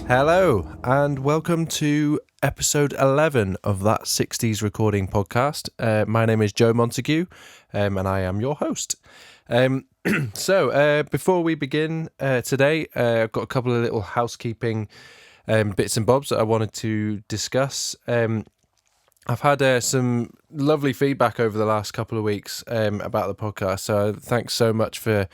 Hello, and welcome to episode 11 of That 60s Recording Podcast. My name is Joe Montague, and I am your host. So, before we begin today, I've got a couple of little housekeeping bits and bobs that I wanted to discuss. I've had some lovely feedback over the last couple of weeks about the podcast, so thanks so much for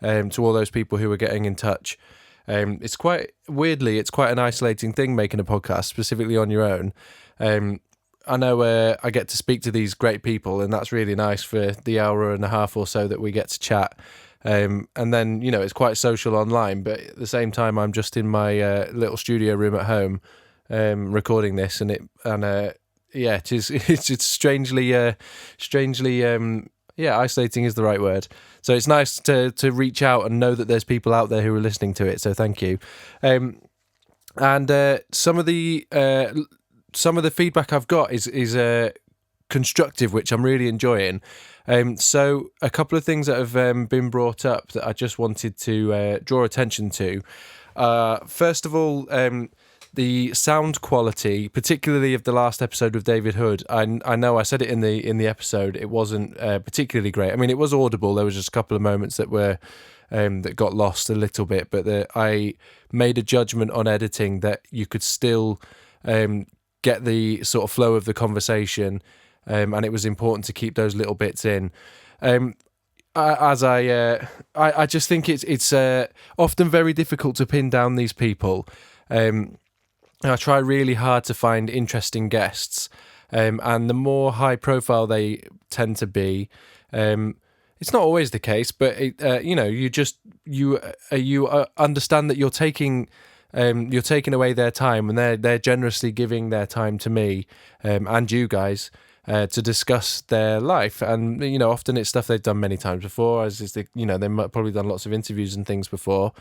to all those people who are getting in touch. It's quite an isolating thing making a podcast, specifically on your own. I know I get to speak to these great people, and that's really nice for the hour and a half or so that we get to chat. And then, it's quite social online, but at the same time, I'm just in my little studio room at home recording this, it's strangely isolating is the right word. So it's nice to reach out and know that there's people out there who are listening to it. So thank you. And some of the feedback I've got is constructive, which I'm really enjoying. So a couple of things that have been brought up that I just wanted to draw attention to. First of all, the sound quality, particularly of the last episode with David Hood, I know I said it in the episode, it wasn't particularly great. I mean, it was audible. There was just a couple of moments that were that got lost a little bit, but I made a judgment on editing that you could still get the sort of flow of the conversation, and it was important to keep those little bits in. I just think it's often very difficult to pin down these people. I try really hard to find interesting guests, and the more high profile they tend to be, it's not always the case, but you understand that you're taking away their time, and they're generously giving their time to me and you guys to discuss their life. And often it's stuff they've done many times before, as is they've probably done lots of interviews and things before.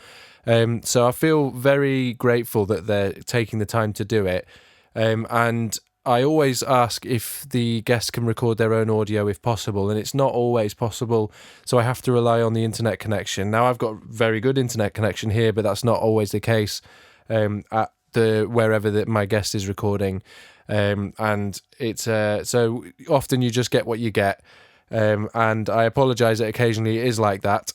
So I feel very grateful that they're taking the time to do it. And I always ask if the guests can record their own audio if possible, and it's not always possible, so I have to rely on the internet connection. Now, I've got very good internet connection here, but that's not always the case at wherever that my guest is recording. And it's so often you just get what you get, and I apologise that occasionally it is like that.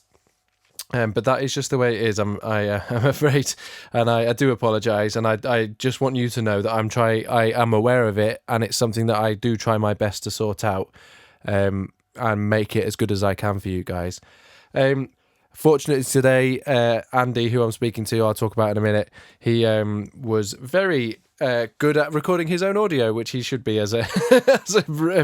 But that is just the way it is. I'm afraid, and I do apologise, and I just want you to know that I am aware of it, and it's something that I do try my best to sort out, and make it as good as I can for you guys. Fortunately today, Andy, who I'm speaking to, I'll talk about in a minute, he was very good at recording his own audio, which he should be as a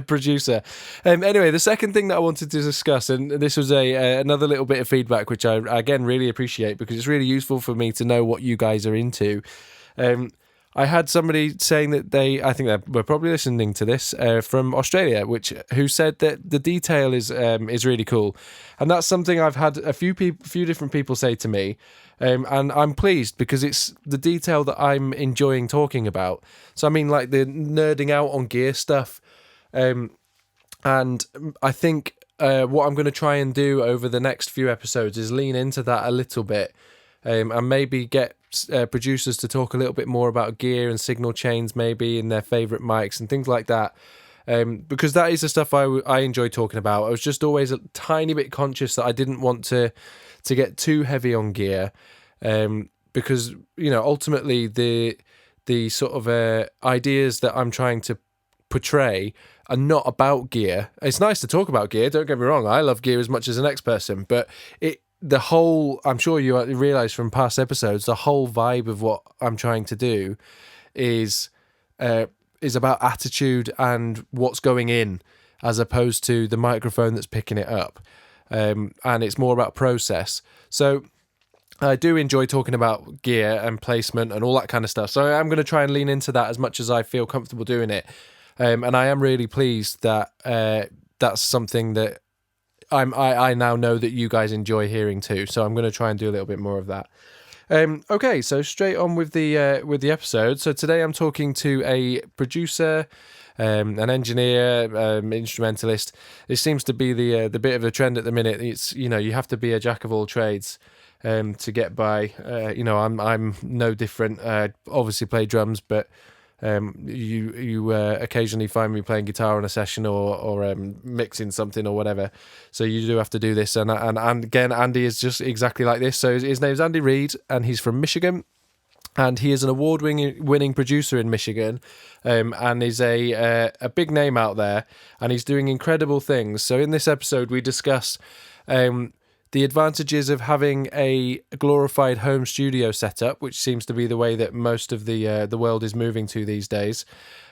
producer. Anyway, the second thing that I wanted to discuss, and this was another little bit of feedback, which I again really appreciate because it's really useful for me to know what you guys are into. I had somebody saying that I think they were probably listening to this from Australia, who said that the detail is really cool, and that's something I've had a few different people say to me, and I'm pleased because it's the detail that I'm enjoying talking about. So I mean, like the nerding out on gear stuff, and I think what I'm going to try and do over the next few episodes is lean into that a little bit, and maybe get producers to talk a little bit more about gear and signal chains, maybe, in their favourite mics and things like that, because that is the stuff I enjoy talking about. I was just always a tiny bit conscious that I didn't want to get too heavy on gear, because ultimately the sort of ideas that I'm trying to portray are not about gear. It's nice to talk about gear, don't get me wrong, I love gear as much as the next person, but the whole, I'm sure you realise from past episodes, the whole vibe of what I'm trying to do is about attitude and what's going in, as opposed to the microphone that's picking it up. And it's more about process. So I do enjoy talking about gear and placement and all that kind of stuff. So I'm going to try and lean into that as much as I feel comfortable doing it. And I am really pleased that that's something that I now know that you guys enjoy hearing too, so I'm going to try and do a little bit more of that. Okay, so straight on with the episode. So today I'm talking to a producer, an engineer, instrumentalist. It seems to be the bit of a trend at the minute. It's you have to be a jack of all trades. to get by. I'm no different. I obviously play drums, but you occasionally find me playing guitar on a session or mixing something or whatever. So you do have to do this, and again, Andy is just exactly like this. So his name's Andy Reid, and he's from Michigan. And he is an award-winning producer in Michigan, and is a big name out there, and he's doing incredible things. So in this episode, we discuss the advantages of having a glorified home studio setup, which seems to be the way that most of the world is moving to these days.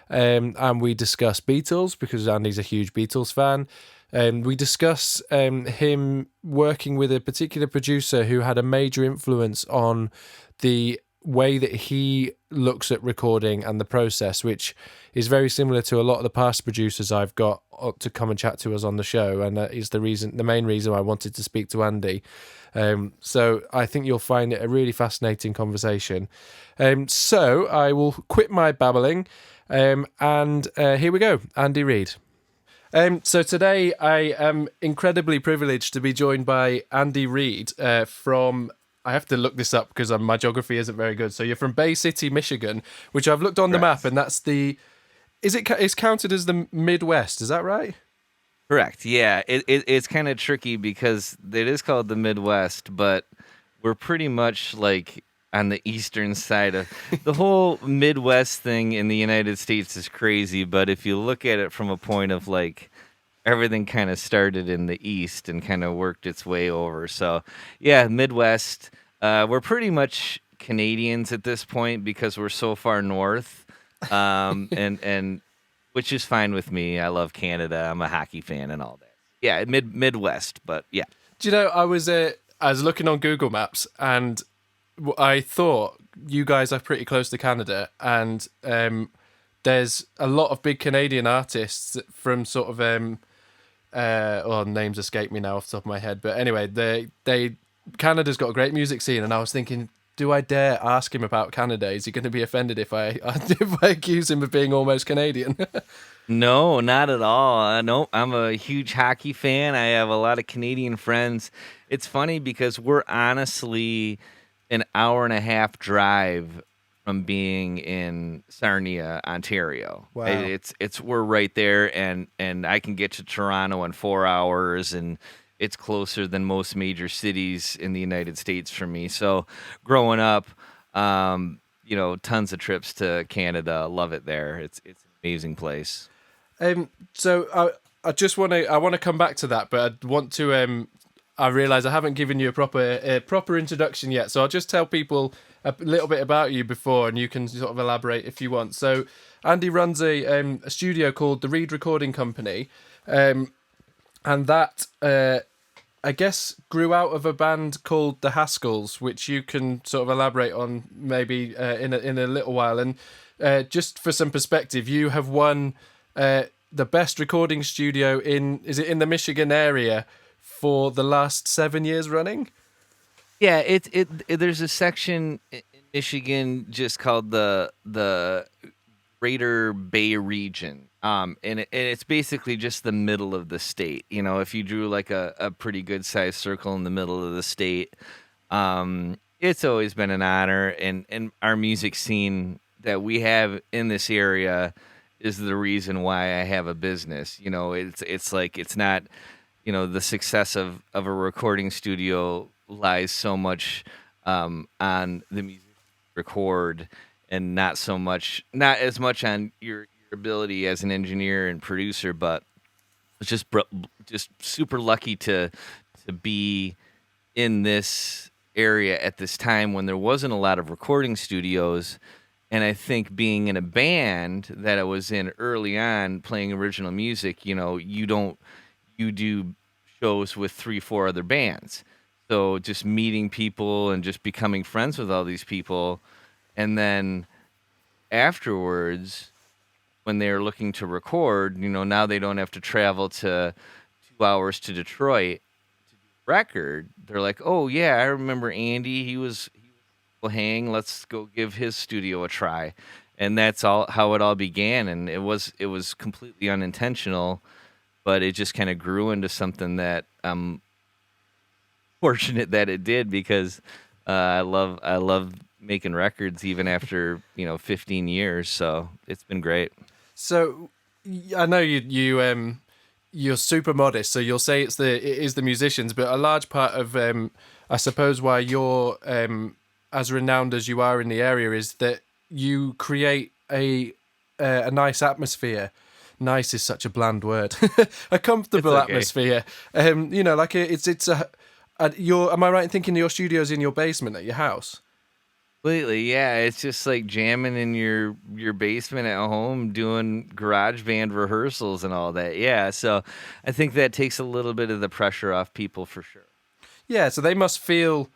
And we discuss Beatles, because Andy's a huge Beatles fan. We discuss him working with a particular producer who had a major influence on the way that he looks at recording and the process, which is very similar to a lot of the past producers I've got to come and chat to us on the show, and that is the main reason I wanted to speak to Andy. So I think you'll find it a really fascinating conversation. So I will quit my babbling, and here we go, Andy Reid. So today I am incredibly privileged to be joined by Andy Reid from... I have to look this up because my geography isn't very good. So you're from Bay City, Michigan, which I've looked on the map, and that's it's counted as the Midwest. Is that right? Correct. Yeah, it's kind of tricky because it is called the Midwest, but we're pretty much like on the eastern side of the whole Midwest thing in the United States is crazy. But if you look at it from a point of like everything kind of started in the East and kind of worked its way over. So, yeah, Midwest. We're pretty much Canadians at this point because we're so far north, and which is fine with me. I love Canada. I'm a hockey fan and all that. Yeah, Midwest, but yeah. Do you know, I was looking on Google Maps, and I thought you guys are pretty close to Canada, and there's a lot of big Canadian artists from sort of names escape me now off the top of my head, but anyway, Canada's got a great music scene, and I was thinking, do I dare ask him about Canada? Is he going to be offended if I accuse him of being almost Canadian? No, not at all. No, I'm a huge hockey fan. I have a lot of Canadian friends. It's funny because we're honestly an hour and a half drive from being in Sarnia, Ontario. Wow. We're right there, and I can get to Toronto in 4 hours, and it's closer than most major cities in the United States for me. So growing up, tons of trips to Canada. Love it there. It's an amazing place. So I just want to come back to that, but I want to I realise I haven't given you a proper introduction yet, so I'll just tell people a little bit about you before, and you can sort of elaborate if you want. So Andy runs a studio called the Reid Recording Company, and that I guess grew out of a band called the Haskells, which you can sort of elaborate on maybe in a little while. And just for some perspective, you have won the best recording studio in the Michigan area for the last 7 years running. Yeah, there's a section in Michigan just called the Greater Bay Region, and it's basically just the middle of the state. You know, if you drew like a pretty good sized circle in the middle of the state, it's always been an honor, and our music scene that we have in this area is the reason why I have a business. You know, it's like it's not, the success of a recording studio lies so much on the music record, and not as much on your ability as an engineer and producer. But it's just super lucky to be in this area at this time when there wasn't a lot of recording studios. And I think being in a band that I was in early on, playing original music, you do shows with 3-4 other bands. So just meeting people and just becoming friends with all these people. And then afterwards, when they're looking to record, now they don't have to travel to 2 hours to Detroit to do a record. They're like, oh yeah, I remember Andy. He was hang. Let's go give his studio a try. And that's all how it all began. And it was completely unintentional, but it just kind of grew into something that I'm fortunate that it did, because I love making records even after 15 years. So it's been great. So I know you're super modest, so you'll say it is the musicians, but a large part of I suppose why you're as renowned as you are in the area is that you create a nice atmosphere. Nice is such a bland word. A It's comfortable okay. atmosphere. Like it's your. Am I right in thinking your studio's in your basement at your house? Completely, yeah. It's just like jamming in your basement at home, doing garage band rehearsals and all that. Yeah, so I think that takes a little bit of the pressure off people for sure. Yeah, so they must feel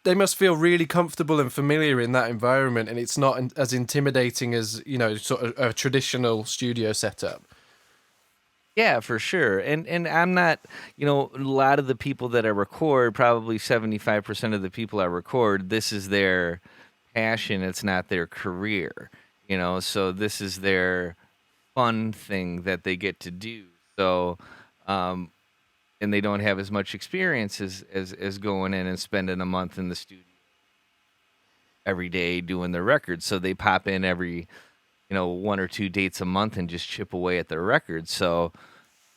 really comfortable and familiar in that environment, and it's not as intimidating as sort of a traditional studio setup. Yeah, for sure. And I'm not, a lot of the people that I record, probably 75% of the people I record, this is their passion, it's not their career. So this is their fun thing that they get to do. So um and they don't have as much experience as going in and spending a month in the studio every day doing their records. So they pop in every, one or two dates a month and just chip away at their records. So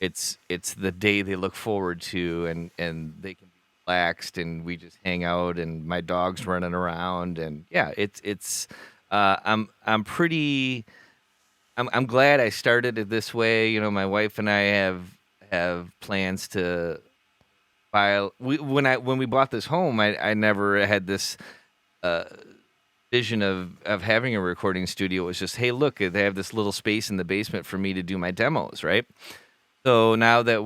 it's the day they look forward to, and they can be relaxed, and we just hang out, and my dog's running around, and yeah, it's I'm glad I started it this way. My wife and I have plans to buy. When we bought this home, I never had this uh, vision of having a recording studio. It was just, hey, look, they have this little space in the basement for me to do my demos, right? So now that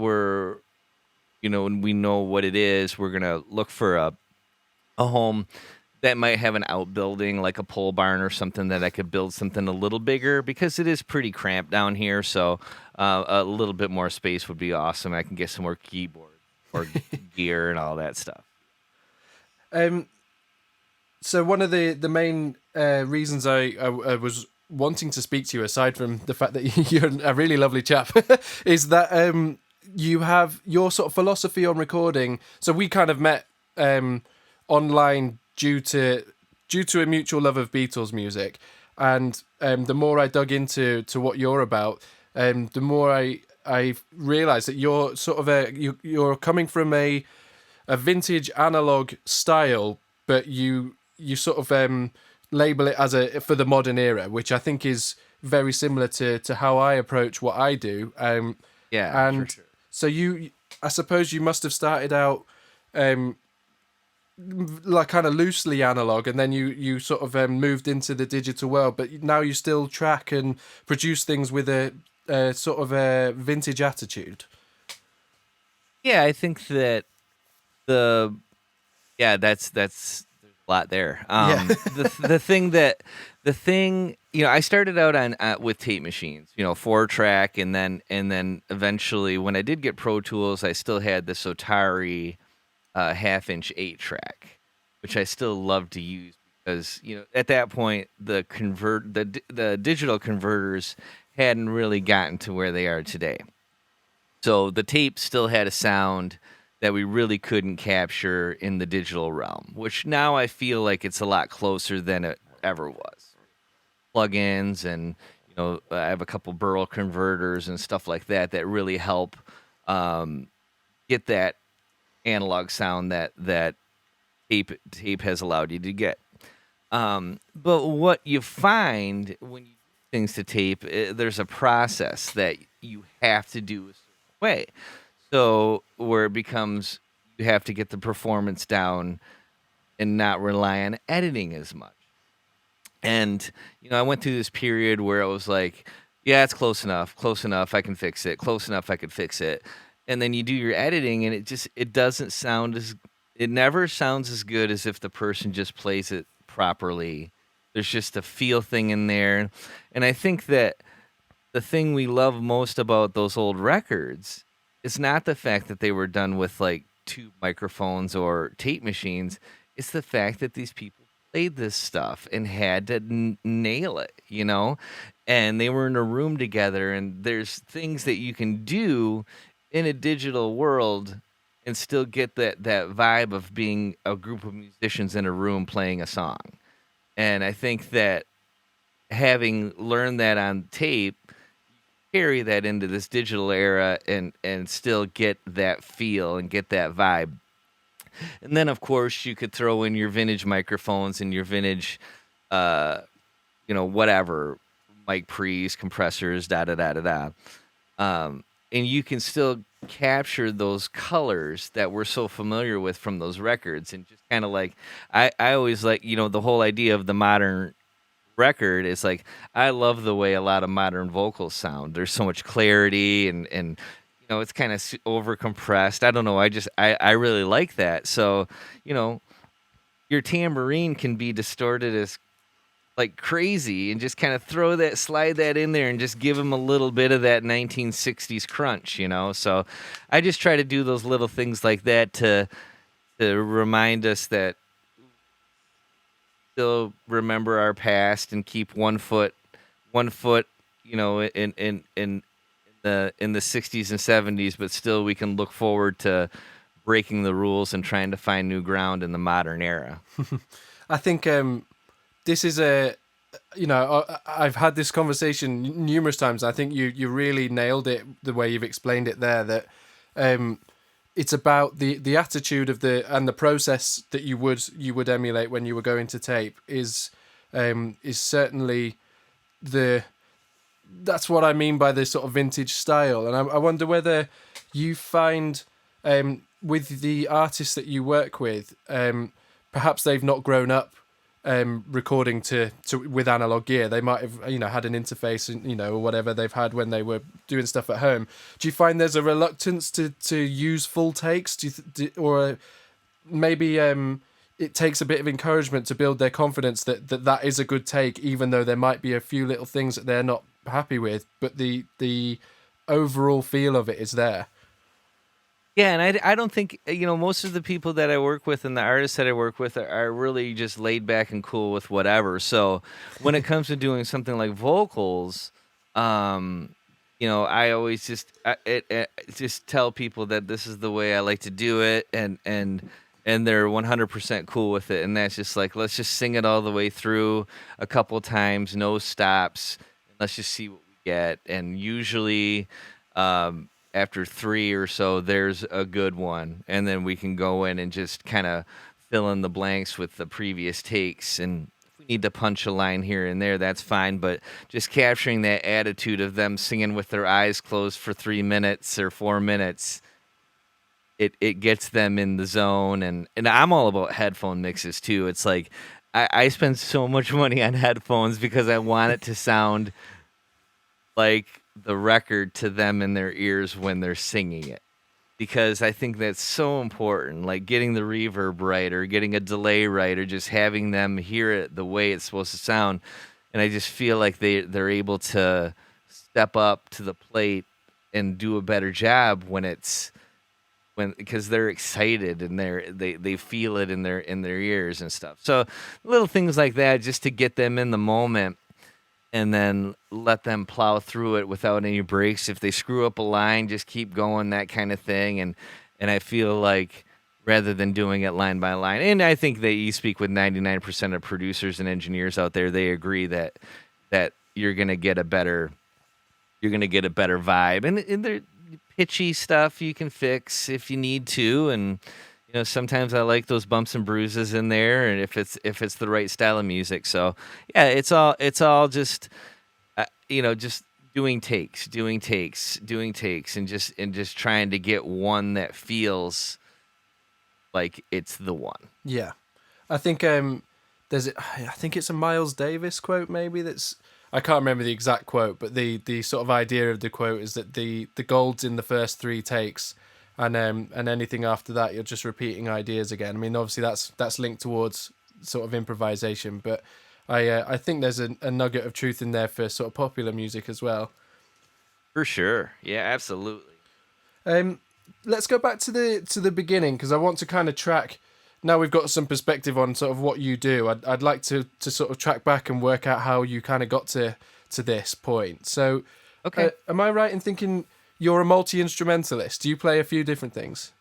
and we know what it is, we're gonna look for a home that might have an outbuilding, like a pole barn or something, that I could build something a little bigger, because it is pretty cramped down here. So a little bit more space would be awesome. I can get some more keyboard or gear and all that stuff. Um, so one of the main reasons I was wanting to speak to you, aside from the fact that you're a really lovely chap, is that you have your sort of philosophy on recording. So we kind of met online due to a mutual love of Beatles music, and the more I dug into what you're about, the more I realized that you're sort of you're coming from a vintage analog style, but you sort of label it as a for the modern era, which I think is very similar to how I approach what I do. Yeah, for And sure. so I suppose you must have started out like kind of loosely analog, and then you sort of moved into the digital world, but now you still track and produce things with a sort of a vintage attitude. Yeah, I think that the yeah, that's there's a lot there. Yeah. I started out on with tape machines, 4 track, and then eventually, when I did get Pro Tools, I still had this Otari half-inch 8 track, which I still love to use, because at that point the digital converters hadn't really gotten to where they are today. So the tape still had a sound that we really couldn't capture in the digital realm, which now I feel like it's a lot closer than it ever was. Plugins, and I have a couple Burl converters and stuff like that that really help get that analog sound that tape has allowed you to get. But what you find when you do things to tape, there's a process that you have to do a certain way. So where it becomes, you have to get the performance down and not rely on editing as much. And I went through this period where it was like, yeah, it's close enough, I can fix it, close enough, I could fix it. And then you do your editing, and it doesn't sound as it never sounds as good as if the person just plays it properly. There's just a feel thing in there. And I think that the thing we love most about those old records is not the fact that they were done with like tube microphones or tape machines. It's the fact that these people played this stuff and had to nail it. And they were in a room together, and there's things that you can do in a digital world and still get that vibe of being a group of musicians in a room playing a song. And I think that having learned that on tape, carry that into this digital era and still get that feel and get that vibe. And then of course you could throw in your vintage microphones and your vintage whatever, mic pre's, compressors, da da da da da. And you can still capture those colors that we're so familiar with from those records, and just kind of like I always like, the whole idea of the modern record is like, I love the way a lot of modern vocals sound. There's so much clarity, and it's kind of over compressed. I don't know. I really like that. So, your tambourine can be distorted as like crazy, and just kind of slide that in there and just give them a little bit of that 1960s crunch, So I just try to do those little things like that to remind us that still remember our past and keep one foot, in the 60s and 70s, but still we can look forward to breaking the rules and trying to find new ground in the modern era. I think this is I've had this conversation numerous times. I think you really nailed it the way you've explained it there, that it's about the attitude of the process that you would emulate when you were going to tape is certainly that's what I mean by this sort of vintage style. And I wonder whether you find with the artists that you work with, perhaps they've not grown up recording to with analog gear. They might have had an interface or whatever they've had when they were doing stuff at home. Do you find there's a reluctance to use full takes? Or maybe it takes a bit of encouragement to build their confidence that is a good take, even though there might be a few little things that they're not happy with, but the overall feel of it is there? Yeah, and I don't think, most of the people that I work with and the artists that I work with are really just laid back and cool with whatever. So when it comes to doing something like vocals, I always just tell people that this is the way I like to do it, and they're 100% cool with it. And that's just like, let's just sing it all the way through a couple times, no stops. Let's just see what we get. And usually, after 3 or so, there's a good one, and then we can go in and just kind of fill in the blanks with the previous takes. And if we need to punch a line here and there, that's fine. But just capturing that attitude of them singing with their eyes closed for 3 minutes or 4 minutes, it gets them in the zone. And I'm all about headphone mixes too. It's like I spend so much money on headphones because I want it to sound like the record to them in their ears when they're singing it, because I think that's so important, like getting the reverb right or getting a delay right or just having them hear it the way it's supposed to sound. And I just feel like they're able to step up to the plate and do a better job because they're excited and they feel it in their ears and stuff. So little things like that, just to get them in the moment, and then let them plow through it without any breaks. If they screw up a line, just keep going, that kind of thing. And I feel like rather than doing it line by line, and I think that you speak with 99% of producers and engineers out there, they agree that you're gonna get a better vibe. And they're pitchy stuff you can fix if you need to, and sometimes I like those bumps and bruises in there, and if it's the right style of music. So yeah, it's all just just doing takes, and just trying to get one that feels like it's the one. Yeah, I think I think it's a Miles Davis quote, maybe, I can't remember the exact quote, but the sort of idea of the quote is that the gold's in the first 3 takes. And anything after that, you're just repeating ideas again. I mean, obviously that's linked towards sort of improvisation, but I think there's a nugget of truth in there for sort of popular music as well. For sure, yeah, absolutely. Let's go back to the beginning, because I want to kind of track. Now we've got some perspective on sort of what you do. I'd like to sort of track back and work out how you kind of got to this point. So, okay, am I right in thinking you're a multi-instrumentalist? Do you play a few different things?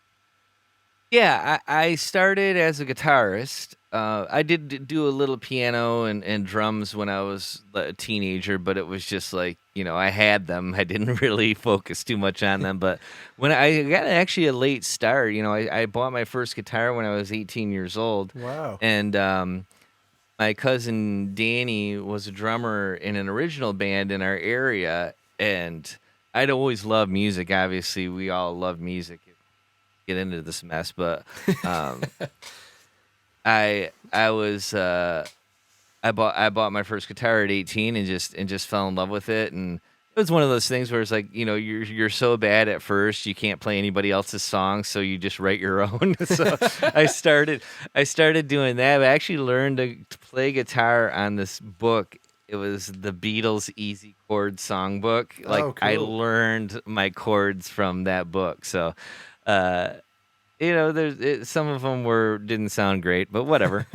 Yeah, I started as a guitarist. I did do a little piano and drums when I was a teenager, but it was just like, I had them. I didn't really focus too much on them. But when I got actually a late start, I bought my first guitar when I was 18 years old. Wow. And my cousin Danny was a drummer in an original band in our area. And I'd always loved music. Obviously, we all love music. Get into this mess, but um, I was I bought my first guitar at 18 and just fell in love with it, and it was one of those things where it's like, you're so bad at first you can't play anybody else's songs, so you just write your own. So I started doing that. I actually learned to play guitar on this book. It was the Beatles Easy Chord Songbook. Like, Oh, I cool. learned my chords from that book. So uh some of them didn't sound great, but whatever.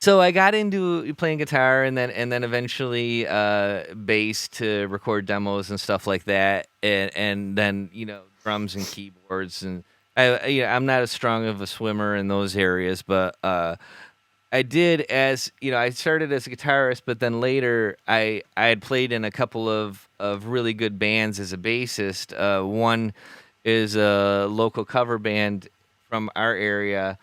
So I got into playing guitar, and then eventually bass to record demos and stuff like that, and then drums and keyboards. And I'm not as strong of a swimmer in those areas, but I did, as I started as a guitarist, but then later I had played in a couple of really good bands as a bassist. One is a local cover band from our area,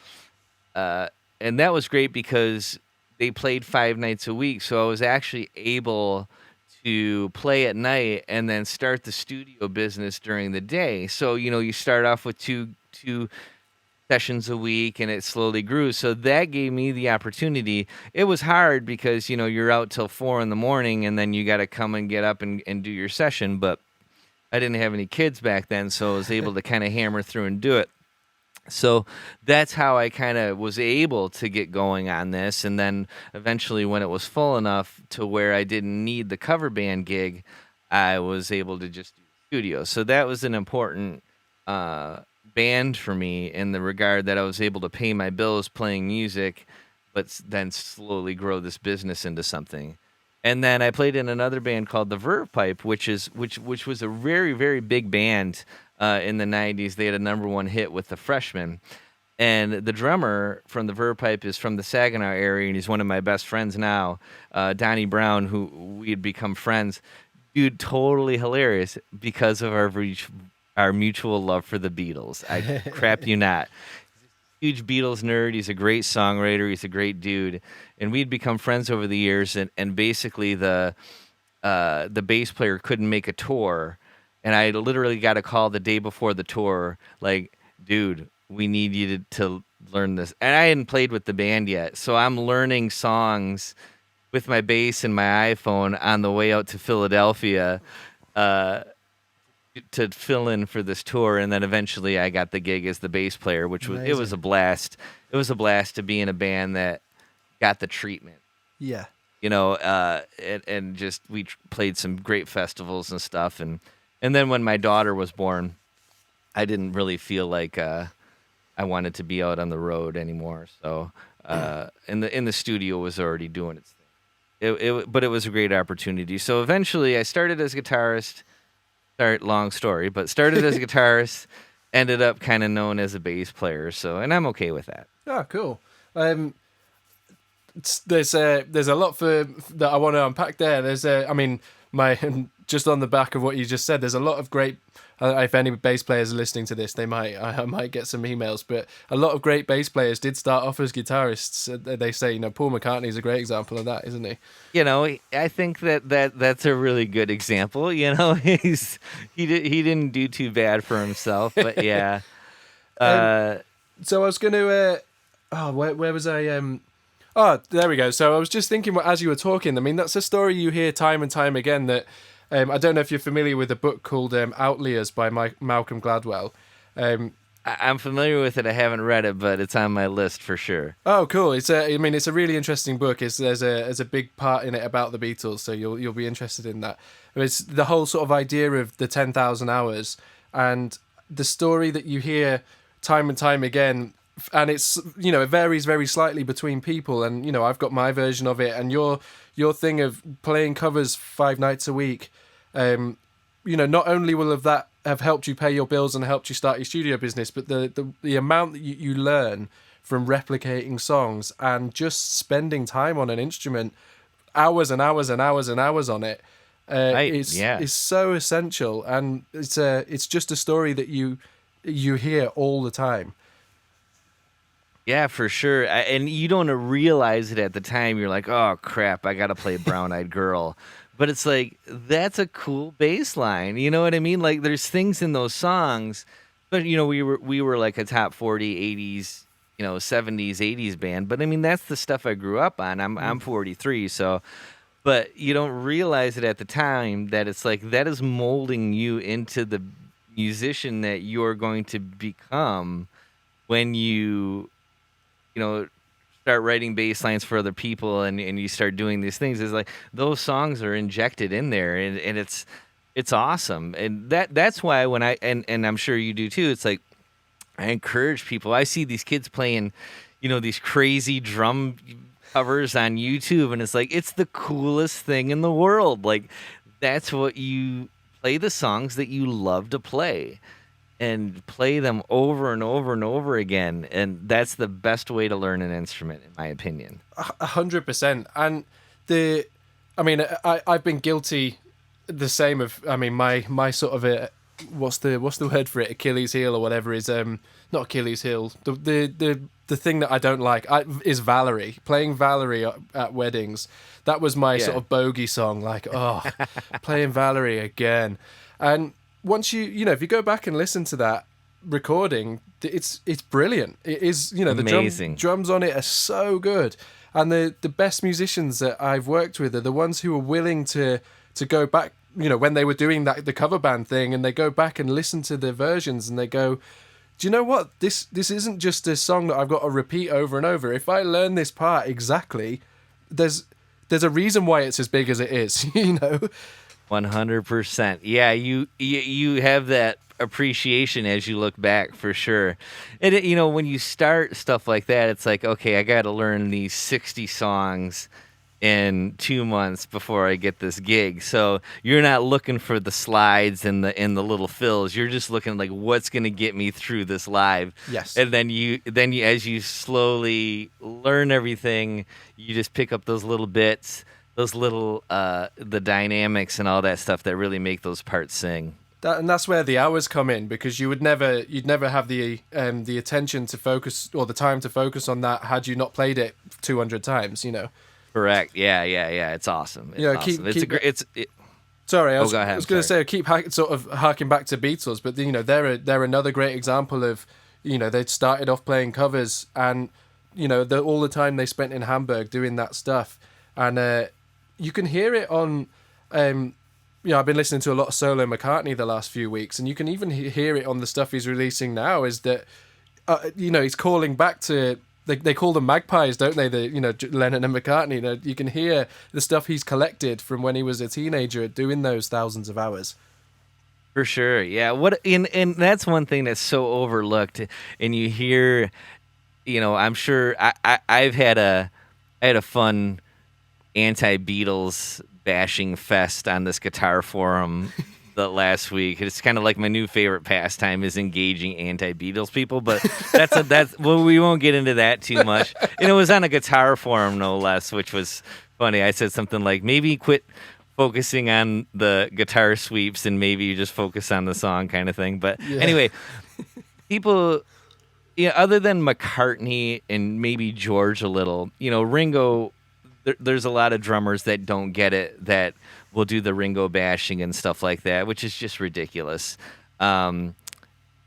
uh, and that was great because they played 5 nights a week. So I was actually able to play at night and then start the studio business during the day. So you start off with two sessions a week, and it slowly grew. So that gave me the opportunity. It was hard because you're out till 4 in the morning, and then you got to come and get up and do your session, but I didn't have any kids back then, so I was able to kind of hammer through and do it. So that's how I kind of was able to get going on this. And then eventually, when it was full enough to where I didn't need the cover band gig, I was able to just do the studio. So that was an important band for me, in the regard that I was able to pay my bills playing music, but then slowly grow this business into something. And then I played in another band called the Verve Pipe, which was a very, very big band in the '90s. They had a #1 hit with the Freshmen, and the drummer from the Verve Pipe is from the Saginaw area, and he's one of my best friends now, Donnie Brown, who we had become friends. Dude, totally hilarious because of our mutual love for the Beatles. I crap you not. Huge Beatles nerd. He's a great songwriter. He's a great dude, and we'd become friends over the years. And basically the bass player couldn't make a tour, and I literally got a call the day before the tour, like, dude, we need you to learn this. And I hadn't played with the band yet, so I'm learning songs with my bass and my iPhone on the way out to Philadelphia. To fill in for this tour, and then eventually I got the gig as the bass player, which was it was Amazing. a blast. It was a blast to be in a band that got the treatment, Yeah. and just played some great festivals and stuff, and then when my daughter was born, I didn't really feel like I wanted to be out on the road anymore. So in the studio was already doing its thing. But it was a great opportunity. So eventually I started as a guitarist. Long story, but started as a guitarist, ended up kind of known as a bass player. So, and I'm okay with that. Oh, cool. There's a lot that I want to unpack there. I mean, my just on the back of what you just said, there's a lot of great. If any bass players are listening to this, I might get some emails. But a lot of great bass players did start off as guitarists. They say, Paul McCartney is a great example of that, isn't he? I think that's a really good example. He didn't do too bad for himself, but yeah. So I was going to. Where was I? Oh, there we go. So I was just thinking, as you were talking, I mean, that's a story you hear time and time again. That I don't know if you're familiar with a book called Outliers by Malcolm Gladwell. I'm familiar with it. I haven't read it, but it's on my list for sure. Oh, cool! It's a really interesting book. There's a big part in it about the Beatles, so you'll be interested in that. It's the whole sort of idea of the 10,000 hours and the story that you hear time and time again. And it's it varies very slightly between people, and I've got my version of it, and your thing of playing covers 5 nights a week. Not only will have that have helped you pay your bills and helped you start your studio business, but the amount that you learn from replicating songs and just spending time on an instrument, hours and hours and hours and hours on it, is so essential. And it's just a story that you hear all the time. Yeah, for sure. And you don't realize it at the time. You're like, oh, crap, I got to play Brown Eyed Girl. But it's like, that's a cool bass line. You know what I mean? Like, there's things in those songs. But, we were like a top 40, 80s, 70s, 80s band. But, I mean, that's the stuff I grew up on. I'm 43, so... But you don't realize it at the time that it's like that is molding you into the musician that you're going to become when you start writing bass lines for other people and you start doing these things. Is like those songs are injected in there, and it's awesome. And that's why when and I'm sure you do too, it's like I encourage people. I see these kids playing, these crazy drum covers on YouTube, and it's like it's the coolest thing in the world. Like that's what you play, the songs that you love to play. And play them over and over and over again, and that's the best way to learn an instrument, in my opinion. 100%. And I've been guilty the same of. I mean, my sort of what's the word for it? Achilles heel or whatever is not Achilles heel. The thing that I don't like is Valerie. Playing Valerie at weddings. That was my sort of bogey song. Like, playing Valerie again, and. Once if you go back and listen to that recording, it's brilliant. It is, amazing. The drums on it are so good. And the best musicians that I've worked with are the ones who are willing to go back, when they were doing the cover band thing, and they go back and listen to the versions and they go, do you know what? This isn't just a song that I've got to repeat over and over. If I learn this part exactly, there's a reason why it's as big as it is, 100%. Yeah, you have that appreciation as you look back, for sure. And when you start stuff like that, it's like, okay, I got to learn these 60 songs in 2 months before I get this gig. So you're not looking for the slides and the little fills. You're just looking like what's going to get me through this live. Yes. And then you as you slowly learn everything, you just pick up those little bits. Those little the dynamics and all that stuff that really make those parts sing. And that's where the hours come in, because you'd never have the attention to focus or the time to focus on that had you not played it 200 times. Correct. Yeah. It's awesome. It's awesome. Sorry, I was going to say keep sort of harking back to Beatles, but they're another great example of they started off playing covers, and all the time they spent in Hamburg doing that stuff, and you can hear it on, I've been listening to a lot of solo McCartney the last few weeks, and you can even hear it on the stuff he's releasing now, is that, he's calling back to, they call them magpies, don't they? Lennon and McCartney, you can hear the stuff he's collected from when he was a teenager doing those thousands of hours. For sure, yeah. And that's one thing that's so overlooked, and you hear, I'm sure I had a fun anti-Beatles bashing fest on this guitar forum the last week. It's kind of like my new favorite pastime is engaging anti-Beatles people, but we won't get into that too much. And it was on a guitar forum, no less, which was funny. I said something like, maybe quit focusing on the guitar sweeps and maybe you just focus on the song, kind of thing. But anyway, people, other than McCartney and maybe George a little, Ringo, there's a lot of drummers that don't get it, that will do the Ringo bashing and stuff like that, which is just ridiculous. But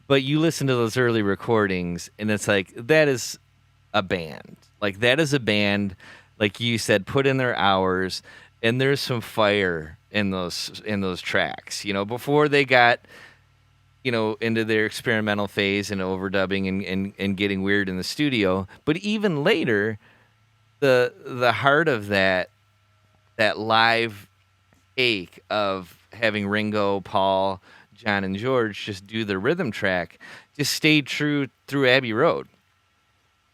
you listen to those early recordings, and it's like, that is a band. Like, that is a band, like you said, put in their hours, and there's some fire in those tracks. Before they got, into their experimental phase and overdubbing and getting weird in the studio. But even later, the heart of that live ache of having Ringo, Paul, John, and George just do the rhythm track just stayed true through Abbey Road.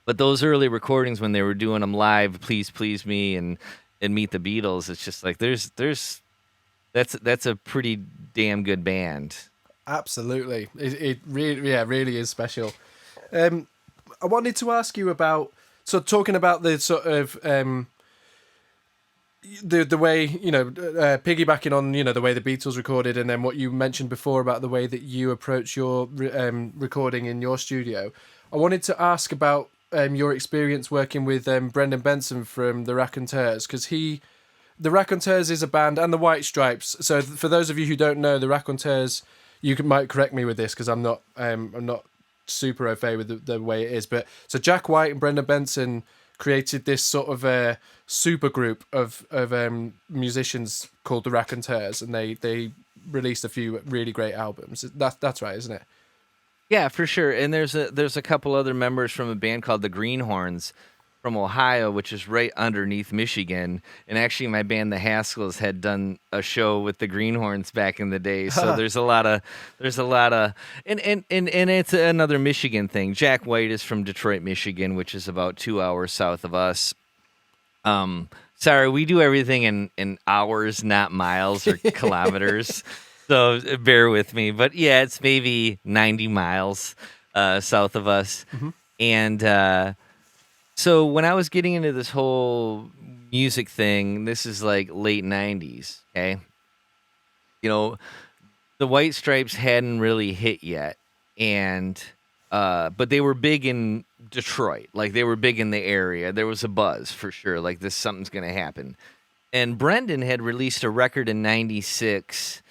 But those early recordings when they were doing them live, Please Please Me and Meet the Beatles, it's just like that's a pretty damn good band. Absolutely. It really, yeah, really is special. I wanted to ask you about, so talking about the sort of the way, piggybacking on, the way the Beatles recorded, and then what you mentioned before about the way that you approach your recording in your studio. I wanted to ask about your experience working with Brendan Benson from the Raconteurs, because the Raconteurs is a band, and the White Stripes. So for those of you who don't know, the Raconteurs, might correct me with this because I'm not super au fait with the way it is. But so Jack White and Brendan Benson created this sort of a super group of musicians called the Raconteurs, and they released a few really great albums. That's right, isn't it? Yeah, for sure. And there's a couple other members from a band called the Greenhorns from Ohio, which is right underneath Michigan. And actually, my band, the Haskells, had done a show with the Greenhorns back in the day. So there's a lot of, and it's another Michigan thing. Jack White is from Detroit, Michigan, which is about 2 hours south of us. Sorry, we do everything in hours, not miles or kilometers. So bear with me. But yeah, it's maybe 90 miles south of us. Mm-hmm. And so when I was getting into this whole music thing, this is like late 90s, okay? The White Stripes hadn't really hit yet. And but they were big in Detroit. Like, they were big in the area. There was a buzz for sure. Like, something's going to happen. And Brendan had released a record in 96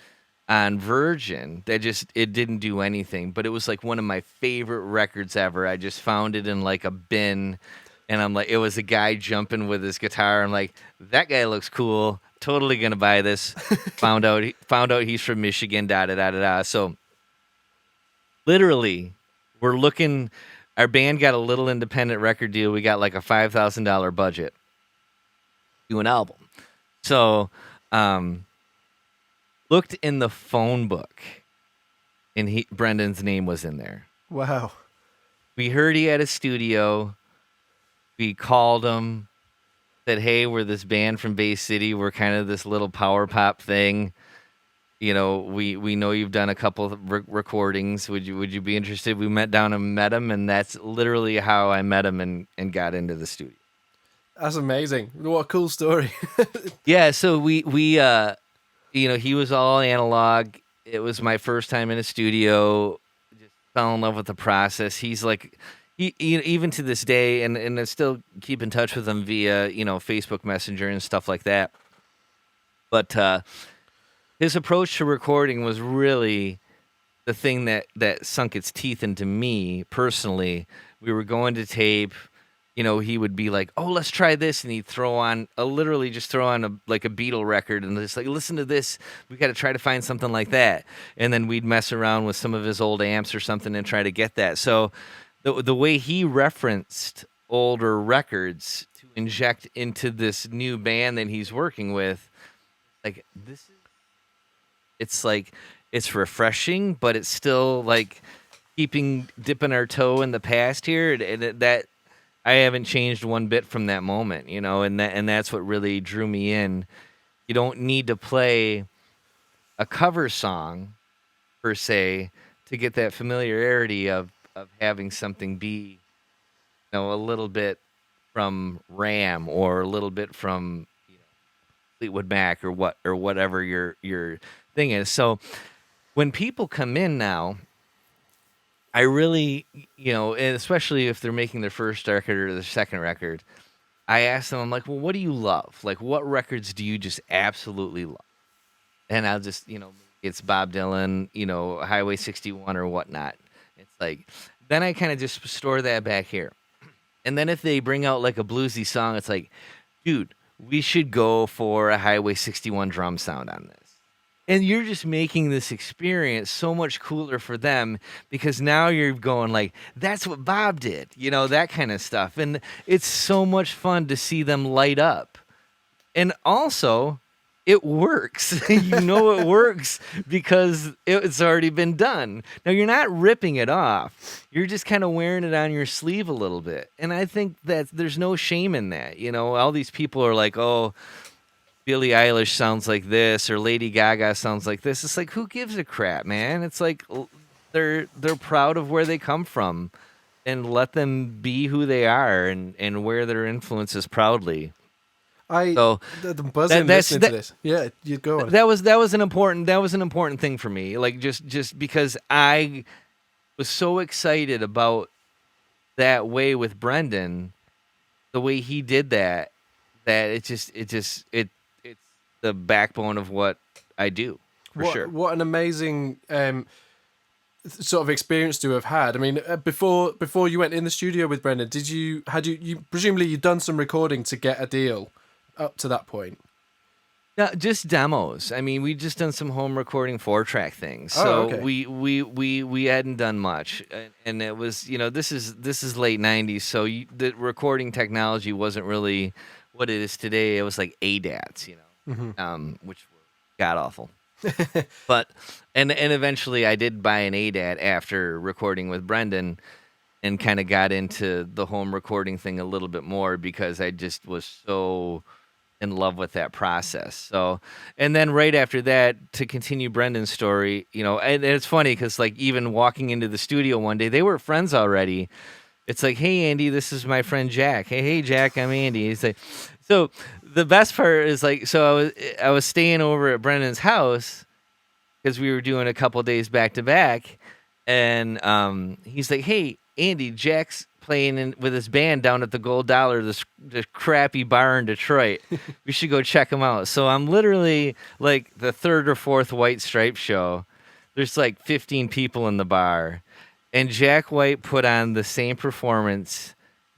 on Virgin that it didn't do anything, but it was like one of my favorite records ever. I just found it in like a bin, and I'm like, it was a guy jumping with his guitar. I'm like, that guy looks cool. Totally gonna buy this. found out he's from Michigan. Da da da da da. So literally, we're looking. Our band got a little independent record deal. We got like a $5,000 budget to do an album. So looked in the phone book, and Brendan's name was in there. Wow. We heard he had a studio. We called him, said, hey, we're this band from Bay City. We're kind of this little power pop thing. We know you've done a couple of recordings. Would you be interested? We met down and met him, and that's literally how I met him and got into the studio. That's amazing. What a cool story. Yeah, so we he was all analog. It was my first time in a studio. Just fell in love with the process. He's like, even to this day, and I still keep in touch with him via, Facebook Messenger and stuff like that. But his approach to recording was really the thing that sunk its teeth into me personally. We were going to tape. He would be like, oh, let's try this. And he'd literally just throw on a Beatle record and just like, listen to this. We got to try to find something like that. And then we'd mess around with some of his old amps or something and try to get that. So the way he referenced older records to inject into this new band that he's working with, like, it's refreshing, but it's still like dipping our toe in the past here. And that, I haven't changed one bit from that moment, and that's what really drew me in. You don't need to play a cover song per se to get that familiarity of having something be, a little bit from Ram or a little bit from Fleetwood Mac or whatever your thing is. So when people come in now, I really, and especially if they're making their first record or their second record, I ask them, I'm like, well, what do you love? Like, what records do you just absolutely love? And I'll just, it's Bob Dylan, Highway 61 or whatnot. It's like, then I kind of just store that back here. And then if they bring out like a bluesy song, it's like, dude, we should go for a Highway 61 drum sound on this. And you're just making this experience so much cooler for them because now you're going like, that's what Bob did, that kind of stuff. And it's so much fun to see them light up. And also, it works. It works because it's already been done. Now, you're not ripping it off. You're just kind of wearing it on your sleeve a little bit. And I think that there's no shame in that. All these people are like, oh, Billie Eilish sounds like this or Lady Gaga sounds like this. It's like, who gives a crap, man? It's like they're proud of where they come from, and let them be who they are and wear their influences proudly. So I'm buzzing listening to this. Yeah, you go on. that was an important thing for me. Like just because I was so excited about that way with Brendan, the way he did that it's the backbone of what I do for sure. What an amazing sort of experience to have had. I mean, before you went in the studio with Brendan, had you presumably you'd done some recording to get a deal up to that point? No, just demos. I mean, we just done some home recording 4-track things, so okay. we hadn't done much, and it was this is late '90s, so the recording technology wasn't really what it is today. It was like ADATs, which were god awful. But and eventually I did buy an ADAT after recording with Brendan, and kind of got into the home recording thing a little bit more because I just was so in love with that process. So, and then right after that, to continue Brendan's story, and it's funny because like even walking into the studio one day, they were friends already. It's like, hey Andy, this is my friend Jack. Hey Jack, I'm Andy. He's like, so the best part is like, so I was staying over at Brendan's house because we were doing a couple days back to back, and he's like, hey Andy, Jack's playing with his band down at the Gold Dollar, this crappy bar in Detroit. We should go check him out. So I'm literally like the third or fourth White Stripes show. There's like 15 people in the bar, and Jack White put on the same performance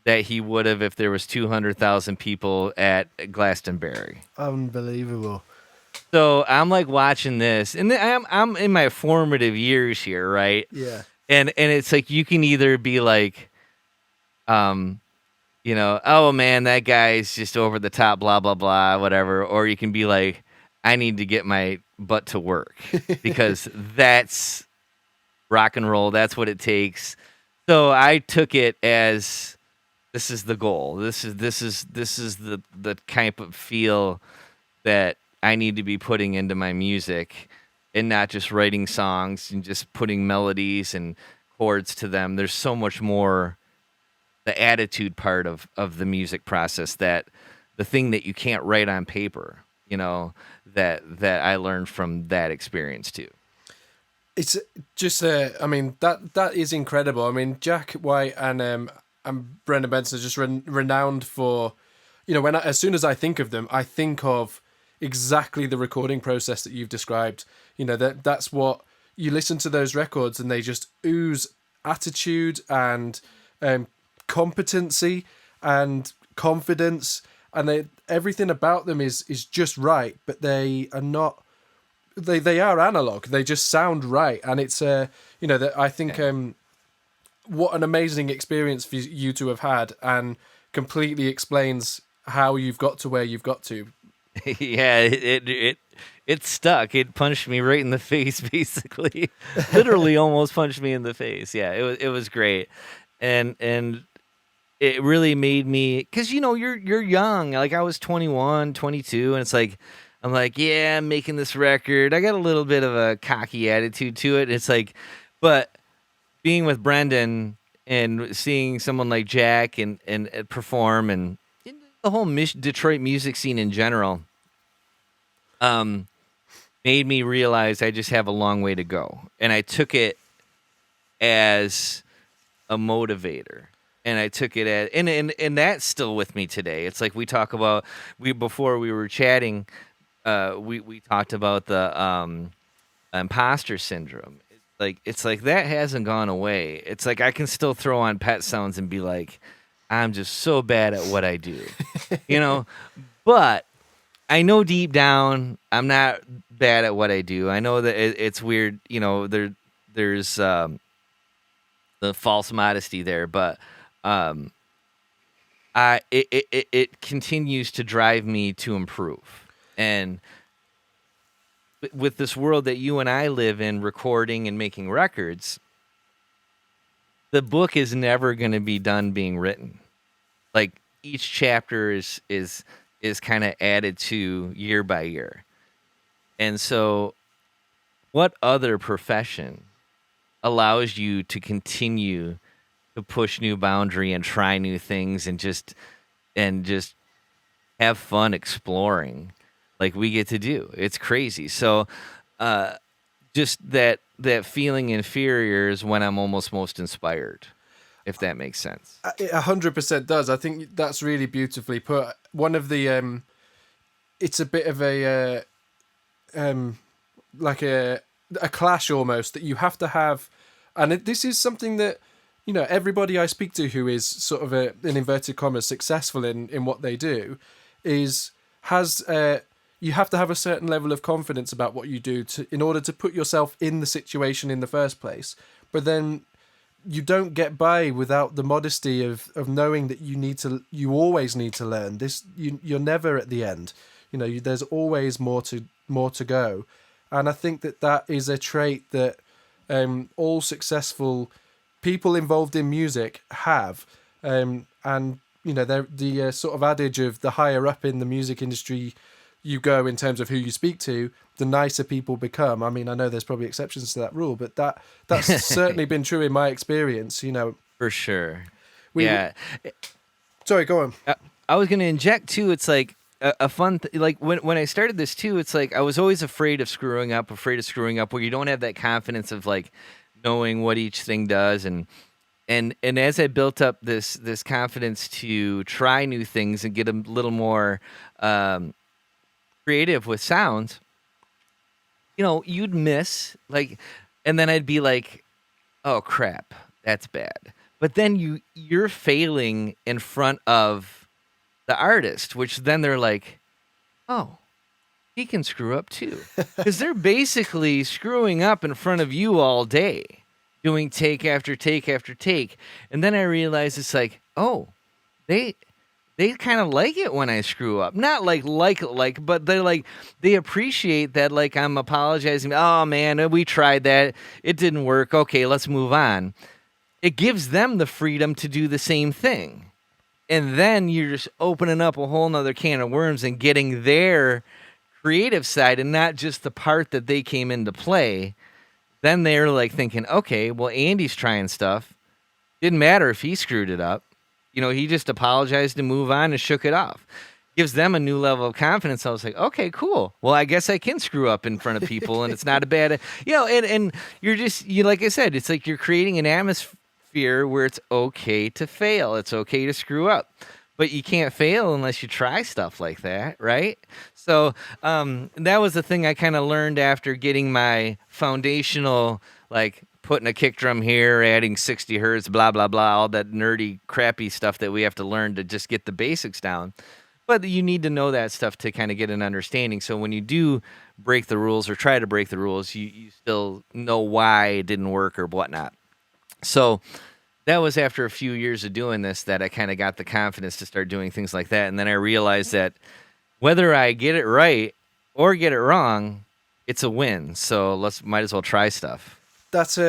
that he would have if there was 200,000 people at Glastonbury. Unbelievable. So I'm like watching this, and I'm in my formative years here, right? Yeah. And it's like you can either be like, oh man, that guy's just over the top, blah, blah, blah, whatever. Or you can be like, I need to get my butt to work because that's rock and roll. That's what it takes. So I took it as this is the goal. This is the kind of feel that I need to be putting into my music, and not just writing songs and just putting melodies and chords to them. There's so much more. The attitude part of the music process, that the thing that you can't write on paper, that I learned from that experience too. It's just, I mean, that is incredible. I mean, Jack White and Brendan Benson are just renowned for, as soon as I think of them, I think of exactly the recording process that you've described. That's what you listen to those records, and they just ooze attitude and competency and confidence, and everything about them is just right, but they are not. They are analog. They just sound right, and it's that I think what an amazing experience for you to have had, and completely explains how you've got to where you've got to. Yeah, it stuck. It punched me right in the face, basically. Literally, almost punched me in the face. Yeah, it was great, and it really made me, because you're young. Like I was 21, 22, and it's like I'm like, yeah, I'm making this record. I got a little bit of a cocky attitude to it. It's like, but being with Brendan and seeing someone like Jack and perform, and the whole Detroit music scene in general, made me realize I just have a long way to go. And I took it as a motivator. And I took it as, and that's still with me today. It's like we talk about, before we were chatting, we talked about the imposter syndrome. It's like that hasn't gone away. It's like I can still throw on Pet Sounds and be like, I'm just so bad at what I do, But I know deep down I'm not bad at what I do. I know that it's weird, there's the false modesty there, but it continues to drive me to improve. And with this world that you and I live in, recording and making records, the book is never going to be done being written. Like each chapter is is kind of added to year by year. And so, what other profession allows you to continue to push new boundary and try new things and just have fun exploring like we get to do? It's crazy. So, uh, just that feeling inferior is when I'm almost most inspired, if that makes sense. It 100% does. I think that's really beautifully put. One of the it's a bit of a like a clash almost that you have to have, and this is something that everybody I speak to who is sort of in inverted commas successful in what they do has you have to have a certain level of confidence about what you do in order to put yourself in the situation in the first place. But then you don't get by without the modesty of knowing that you always need to learn this. You're never at the end. There's always more to go. And I think that is a trait that all successful people involved in music have. And the sort of adage of the higher up in the music industry you go in terms of who you speak to, the nicer people become. I mean, I know there's probably exceptions to that rule, but that's certainly been true in my experience. For sure. Yeah. Sorry, go on. I was going to inject too. It's like a fun like when I started this too. It's like I was always afraid of screwing up, where you don't have that confidence of like knowing what each thing does, and as I built up this confidence to try new things and get a little more creative with sounds, you'd miss and then I'd be like, oh crap, that's bad. But then you're failing in front of the artist, which then they're like, oh, he can screw up too. Because they're basically screwing up in front of you all day, doing take after take after take. And then I realized it's like, oh, they kind of like it when I screw up. Not but they're like, they appreciate that, like, I'm apologizing. Oh man, we tried that. It didn't work. Okay, let's move on. It gives them the freedom to do the same thing. And then you're just opening up a whole nother can of worms and getting their creative side and not just the part that they came into play. Then they're like thinking, okay, well, Andy's trying stuff. Didn't matter if he screwed it up. He just apologized and moved on and shook it off. Gives them a new level of confidence. I was like, okay, cool. Well, I guess I can screw up in front of people and it's not a bad, and you're just, like I said, it's like you're creating an atmosphere where it's okay to fail. It's okay to screw up. But you can't fail unless you try stuff like that, right? So that was the thing I kind of learned after getting my foundational, like putting a kick drum here, adding 60 hertz, blah, blah, blah, all that nerdy, crappy stuff that we have to learn to just get the basics down. But you need to know that stuff to kind of get an understanding. So when you do break the rules or try to break the rules, you still know why it didn't work or whatnot. So that was after a few years of doing this that I kind of got the confidence to start doing things like that. And then I realized that whether I get it right or get it wrong, it's a win. So might as well try stuff. That's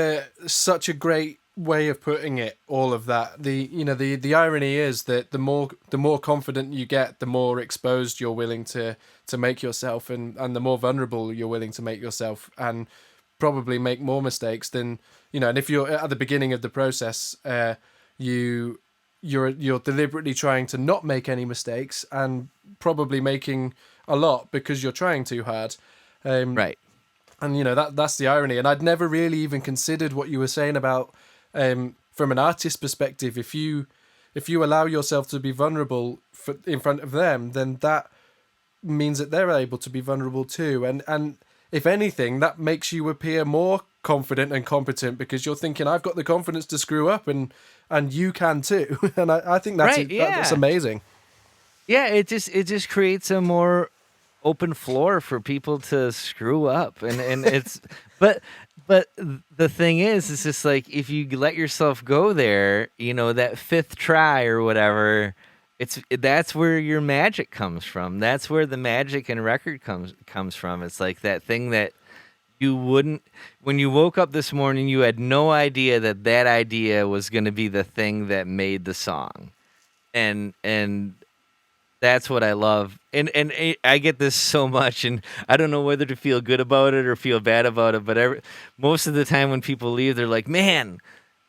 such a great way of putting it. All of that. The irony is that the more confident you get, the more exposed you're willing to make yourself, and the more vulnerable you're willing to make yourself, and probably make more mistakes than and if you're at the beginning of the process, you're deliberately trying to not make any mistakes and probably making a lot because you're trying too hard, right? And that's the irony. And I'd never really even considered what you were saying about from an artist perspective. If you allow yourself to be vulnerable in front of them, then that means that they're able to be vulnerable too, and if anything, that makes you appear more confident and competent because you're thinking, I've got the confidence to screw up, and you can too. And I think that's right, yeah. That's amazing. Yeah, it just creates a more open floor for people to screw up, and it's but the thing is, it's just like if you let yourself go there, that fifth try or whatever. That's where your magic comes from. That's where the magic in record comes from. It's like that thing that you wouldn't, when you woke up this morning, you had no idea that idea was going to be the thing that made the song, and That's what I love. And I get this so much, and I don't know whether to feel good about it or feel bad about it, but most of the time when people leave, they're like, "Man,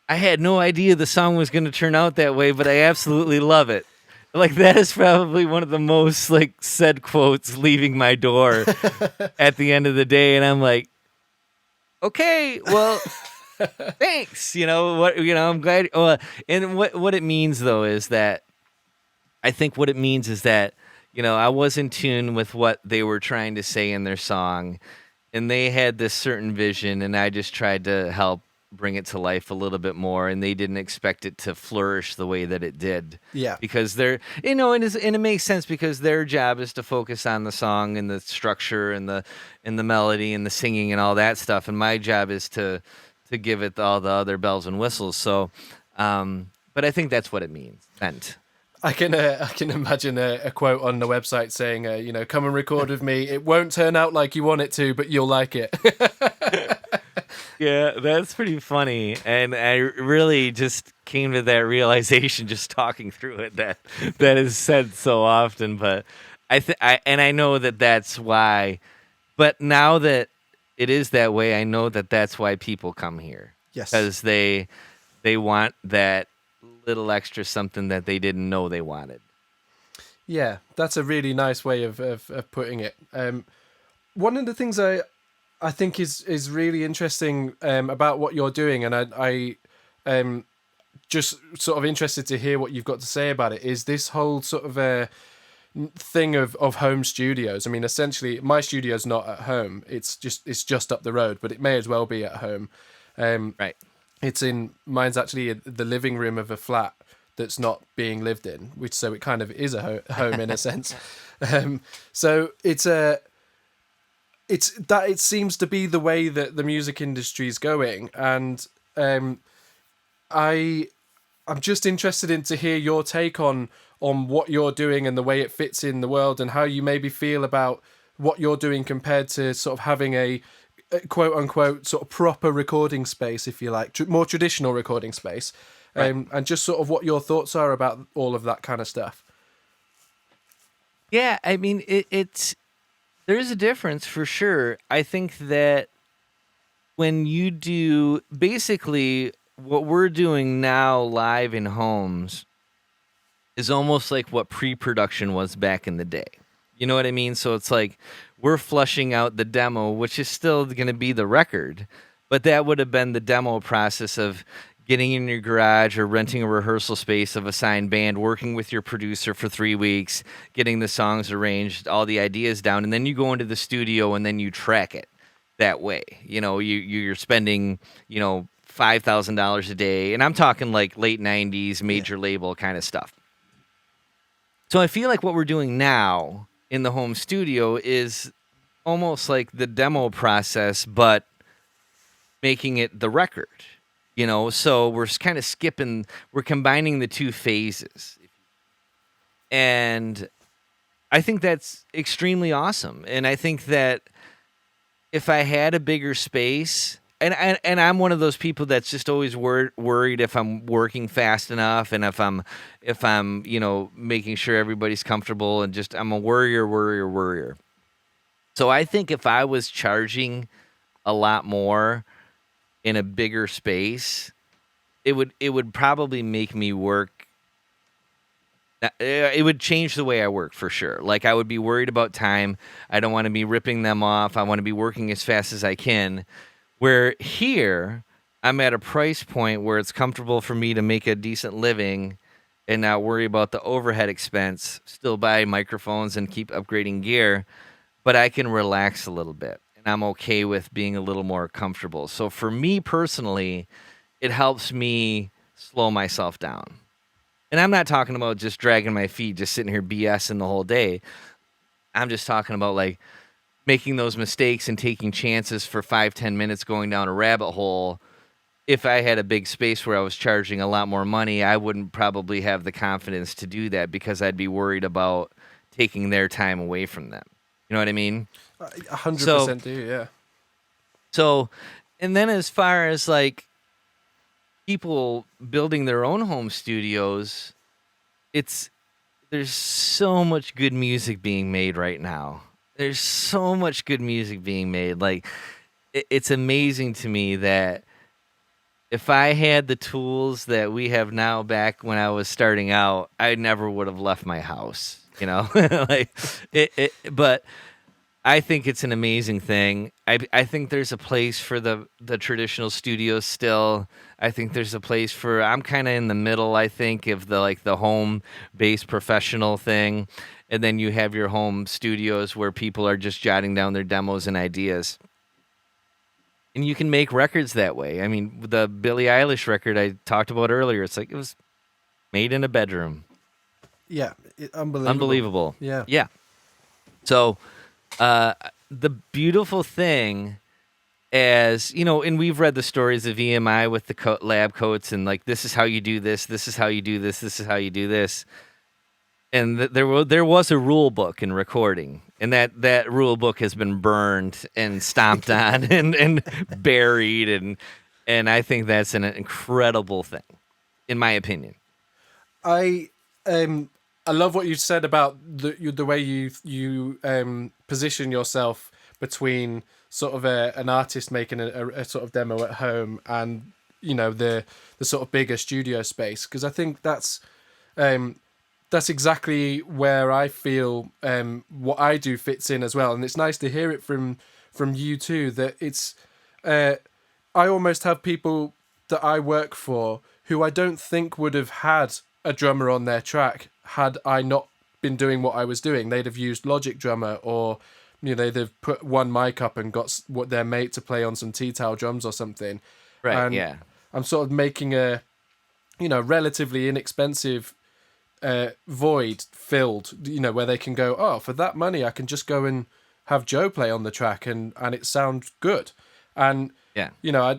I had no idea the song was going to turn out that way, but I absolutely love it." Like, that is probably one of the most like said quotes leaving my door at the end of the day, and I'm like, "Okay, well, thanks." I'm glad. And what it means though is that I think what it means is that, I was in tune with what they were trying to say in their song, and they had this certain vision, and I just tried to help bring it to life a little bit more, and they didn't expect it to flourish the way that it did. Yeah. Because and it makes sense because their job is to focus on the song and the structure and the melody and the singing and all that stuff, and my job is to give it all the other bells and whistles. So, but I think that's what it meant. I can imagine a quote on the website saying, come and record with me. It won't turn out like you want it to, but you'll like it. Yeah, that's pretty funny. And I really just came to that realization just talking through it that is said so often. But I know that that's why. But now that it is that way, I know that that's why people come here. Yes, because they want that little extra something that they didn't know they wanted. Yeah, that's a really nice way of putting it. One of the things I think is really interesting about what you're doing, and I just sort of interested to hear what you've got to say about it, is this whole sort of thing of home studios. I mean, essentially, my studio's not at home; it's just up the road, but it may as well be at home. Right. Mine's actually the living room of a flat that's not being lived in, so it kind of is a home in a sense. So it seems to be the way that the music industry is going, and I'm just interested to hear your take on what you're doing and the way it fits in the world, and how you maybe feel about what you're doing compared to sort of having a quote unquote sort of proper recording space, if you like, more traditional recording space, right. And just sort of what your thoughts are about all of that kind of stuff. Yeah, I mean, there is a difference for sure. I think that when you do basically what we're doing now live in homes is almost like what pre-production was back in the day. You know what I mean? So it's like we're flushing out the demo, which is still going to be the record, but that would have been the demo process of getting in your garage or renting a rehearsal space of a signed band, working with your producer for 3 weeks, getting the songs arranged, all the ideas down, and then you go into the studio and then you track it that way. You're spending, $5,000 a day, and I'm talking like late 90s major label kind of stuff. So I feel like what we're doing now in the home studio is almost like the demo process, but making it the record, so we're kind of we're combining the two phases. And I think that's extremely awesome. And I think that if I had a bigger space, and I'm one of those people that's just always worried if I'm working fast enough, and if I'm making sure everybody's comfortable, and just I'm a worrier. So I think if I was charging a lot more in a bigger space, it would probably make me work. It would change the way I work for sure. Like, I would be worried about time. I don't want to be ripping them off. I want to be working as fast as I can. Where here, I'm at a price point where it's comfortable for me to make a decent living and not worry about the overhead expense, still buy microphones and keep upgrading gear, but I can relax a little bit, and I'm okay with being a little more comfortable. So for me personally, it helps me slow myself down. And I'm not talking about just dragging my feet, just sitting here BSing the whole day. I'm just talking about like making those mistakes and taking chances for 5-10 minutes going down a rabbit hole. If I had a big space where I was charging a lot more money, I wouldn't probably have the confidence to do that because I'd be worried about taking their time away from them. You know what I mean? 100% do, yeah. So, and then as far as like people building their own home studios, there's so much good music being made right now. There's so much good music being made. Like, it's amazing to me that if I had the tools that we have now back when I was starting out, I never would have left my house, you know? Like, but I think it's an amazing thing. I think there's a place for the traditional studios still. I think there's a place for, I'm kind of in the middle, I think, of the home based professional thing. And then you have your home studios where people are just jotting down their demos and ideas. And you can make records that way. I mean, the Billie Eilish record I talked about earlier, it's like it was made in a bedroom. Yeah, unbelievable. Unbelievable. Yeah. Yeah. So, the beautiful thing, as you know, and we've read the stories of EMI with the lab coats, and like, this is how you do this, this is how you do this, this is how you do this. And there was a rule book in recording, and that rule book has been burned and stomped on and buried, and I think that's an incredible thing, in my opinion. I love what you said about the way you position yourself between sort of an artist making a sort of demo at home and, you know, the sort of bigger studio space, because I think that's exactly where I feel what I do fits in as well. And it's nice to hear it from you too, that it's I almost have people that I work for who I don't think would have had a drummer on their track had I not been doing what I was doing. They'd have used Logic Drummer, or, you know, they'd have put one mic up and got what their mate to play on some tea-towel drums or something. Right, and yeah. I'm sort of making a, you know, relatively inexpensive void filled, you know, where they can go, oh, for that money I can just go and have Joe play on the track and it sounds good. And Yeah. you know,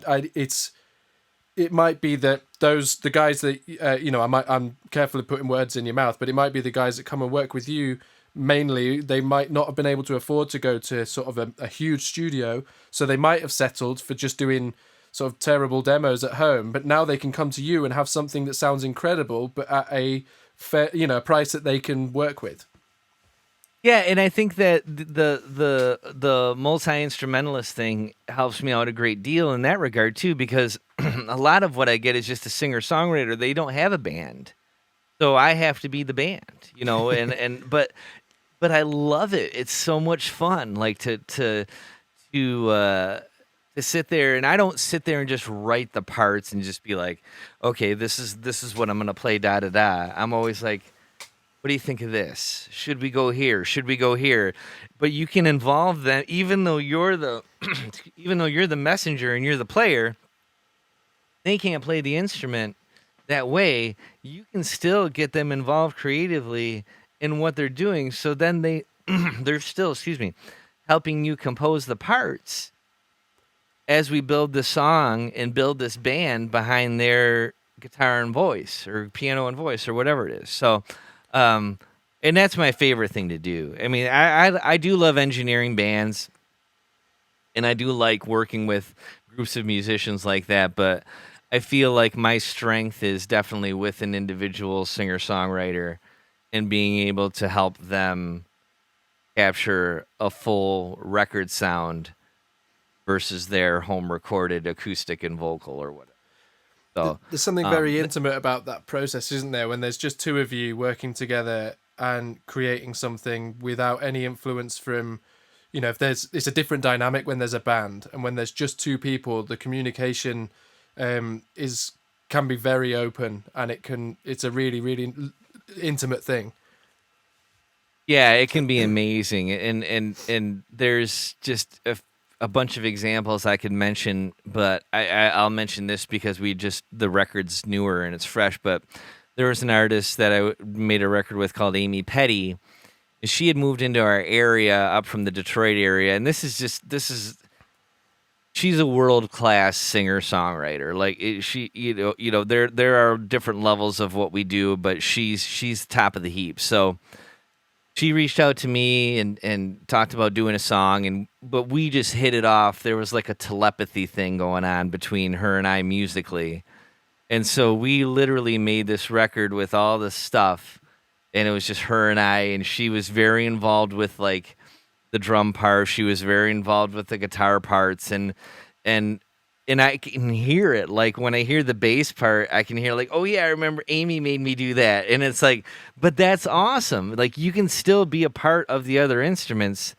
it might be that the guys that you know, I'm careful of putting words in your mouth, but it might be the guys that come and work with you, mainly they might not have been able to afford to go to sort of a huge studio, so they might have settled for just doing sort of terrible demos at home, but now they can come to you and have something that sounds incredible, but at a fair, you know, price that they can work with. Yeah, and I think that the multi-instrumentalist thing helps me out a great deal in that regard too, because a lot of what I get is just a singer-songwriter. They don't have a band, so I have to be the band, you know. But I love it. It's so much fun, like to sit there, and I don't sit there and just write the parts and just be like, okay, this is what I'm gonna play, da da da. I'm always like, what do you think of this? Should we go here? Should we go here? But you can involve them, even though you're the messenger and you're the player. They can't play the instrument that way. You can still get them involved creatively in what they're doing. So then they're still, helping you compose the parts as we build the song and build this band behind their guitar and voice, or piano and voice, or whatever it is. So. And that's my favorite thing to do. I mean, I do love engineering bands, and I do like working with groups of musicians like that, but I feel like my strength is definitely with an individual singer-songwriter and being able to help them capture a full record sound versus their home-recorded acoustic and vocal or whatever. So, there's something very intimate about that process, isn't there? When there's just two of you working together and creating something without any influence from, you know, it's a different dynamic when there's a band, and when there's just two people, the communication can be very open, and it's a really, really intimate thing. Yeah, it can be amazing, and there's just a bunch of examples I could mention, but I'll mention this because the record's newer and it's fresh. But there was an artist that I made a record with called Amy Petty. She had moved into our area up from the Detroit area, and she's a world-class singer-songwriter. Like she, there are different levels of what we do, but she's top of the heap. So she reached out to me and talked about doing a song, but we just hit it off. There was like a telepathy thing going on between her and I musically. And so we literally made this record with all this stuff, and it was just her and I, and she was very involved with like the drum part. She was very involved with the guitar parts, and I can hear it. Like when I hear the bass part, I can hear like, oh yeah, I remember Amy made me do that, and it's like, but that's awesome. Like you can still be a part of the other instruments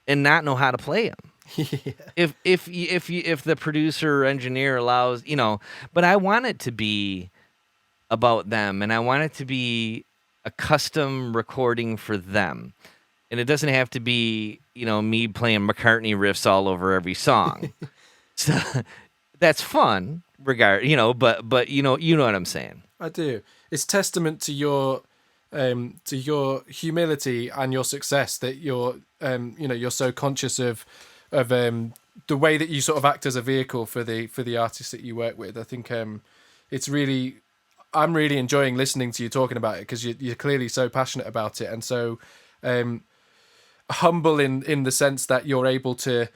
and not know how to play them. Yeah. If the producer or engineer allows, but I want it to be about them, and I want it to be a custom recording for them. And it doesn't have to be, me playing McCartney riffs all over every song. So that's fun, but you know what I'm saying. I do. It's testament to your humility and your success that you're so conscious of the way that you sort of act as a vehicle for the artists that you work with. I think it's really, I'm really enjoying listening to you talking about it, because you're clearly so passionate about it, and so humble in the sense that you're able to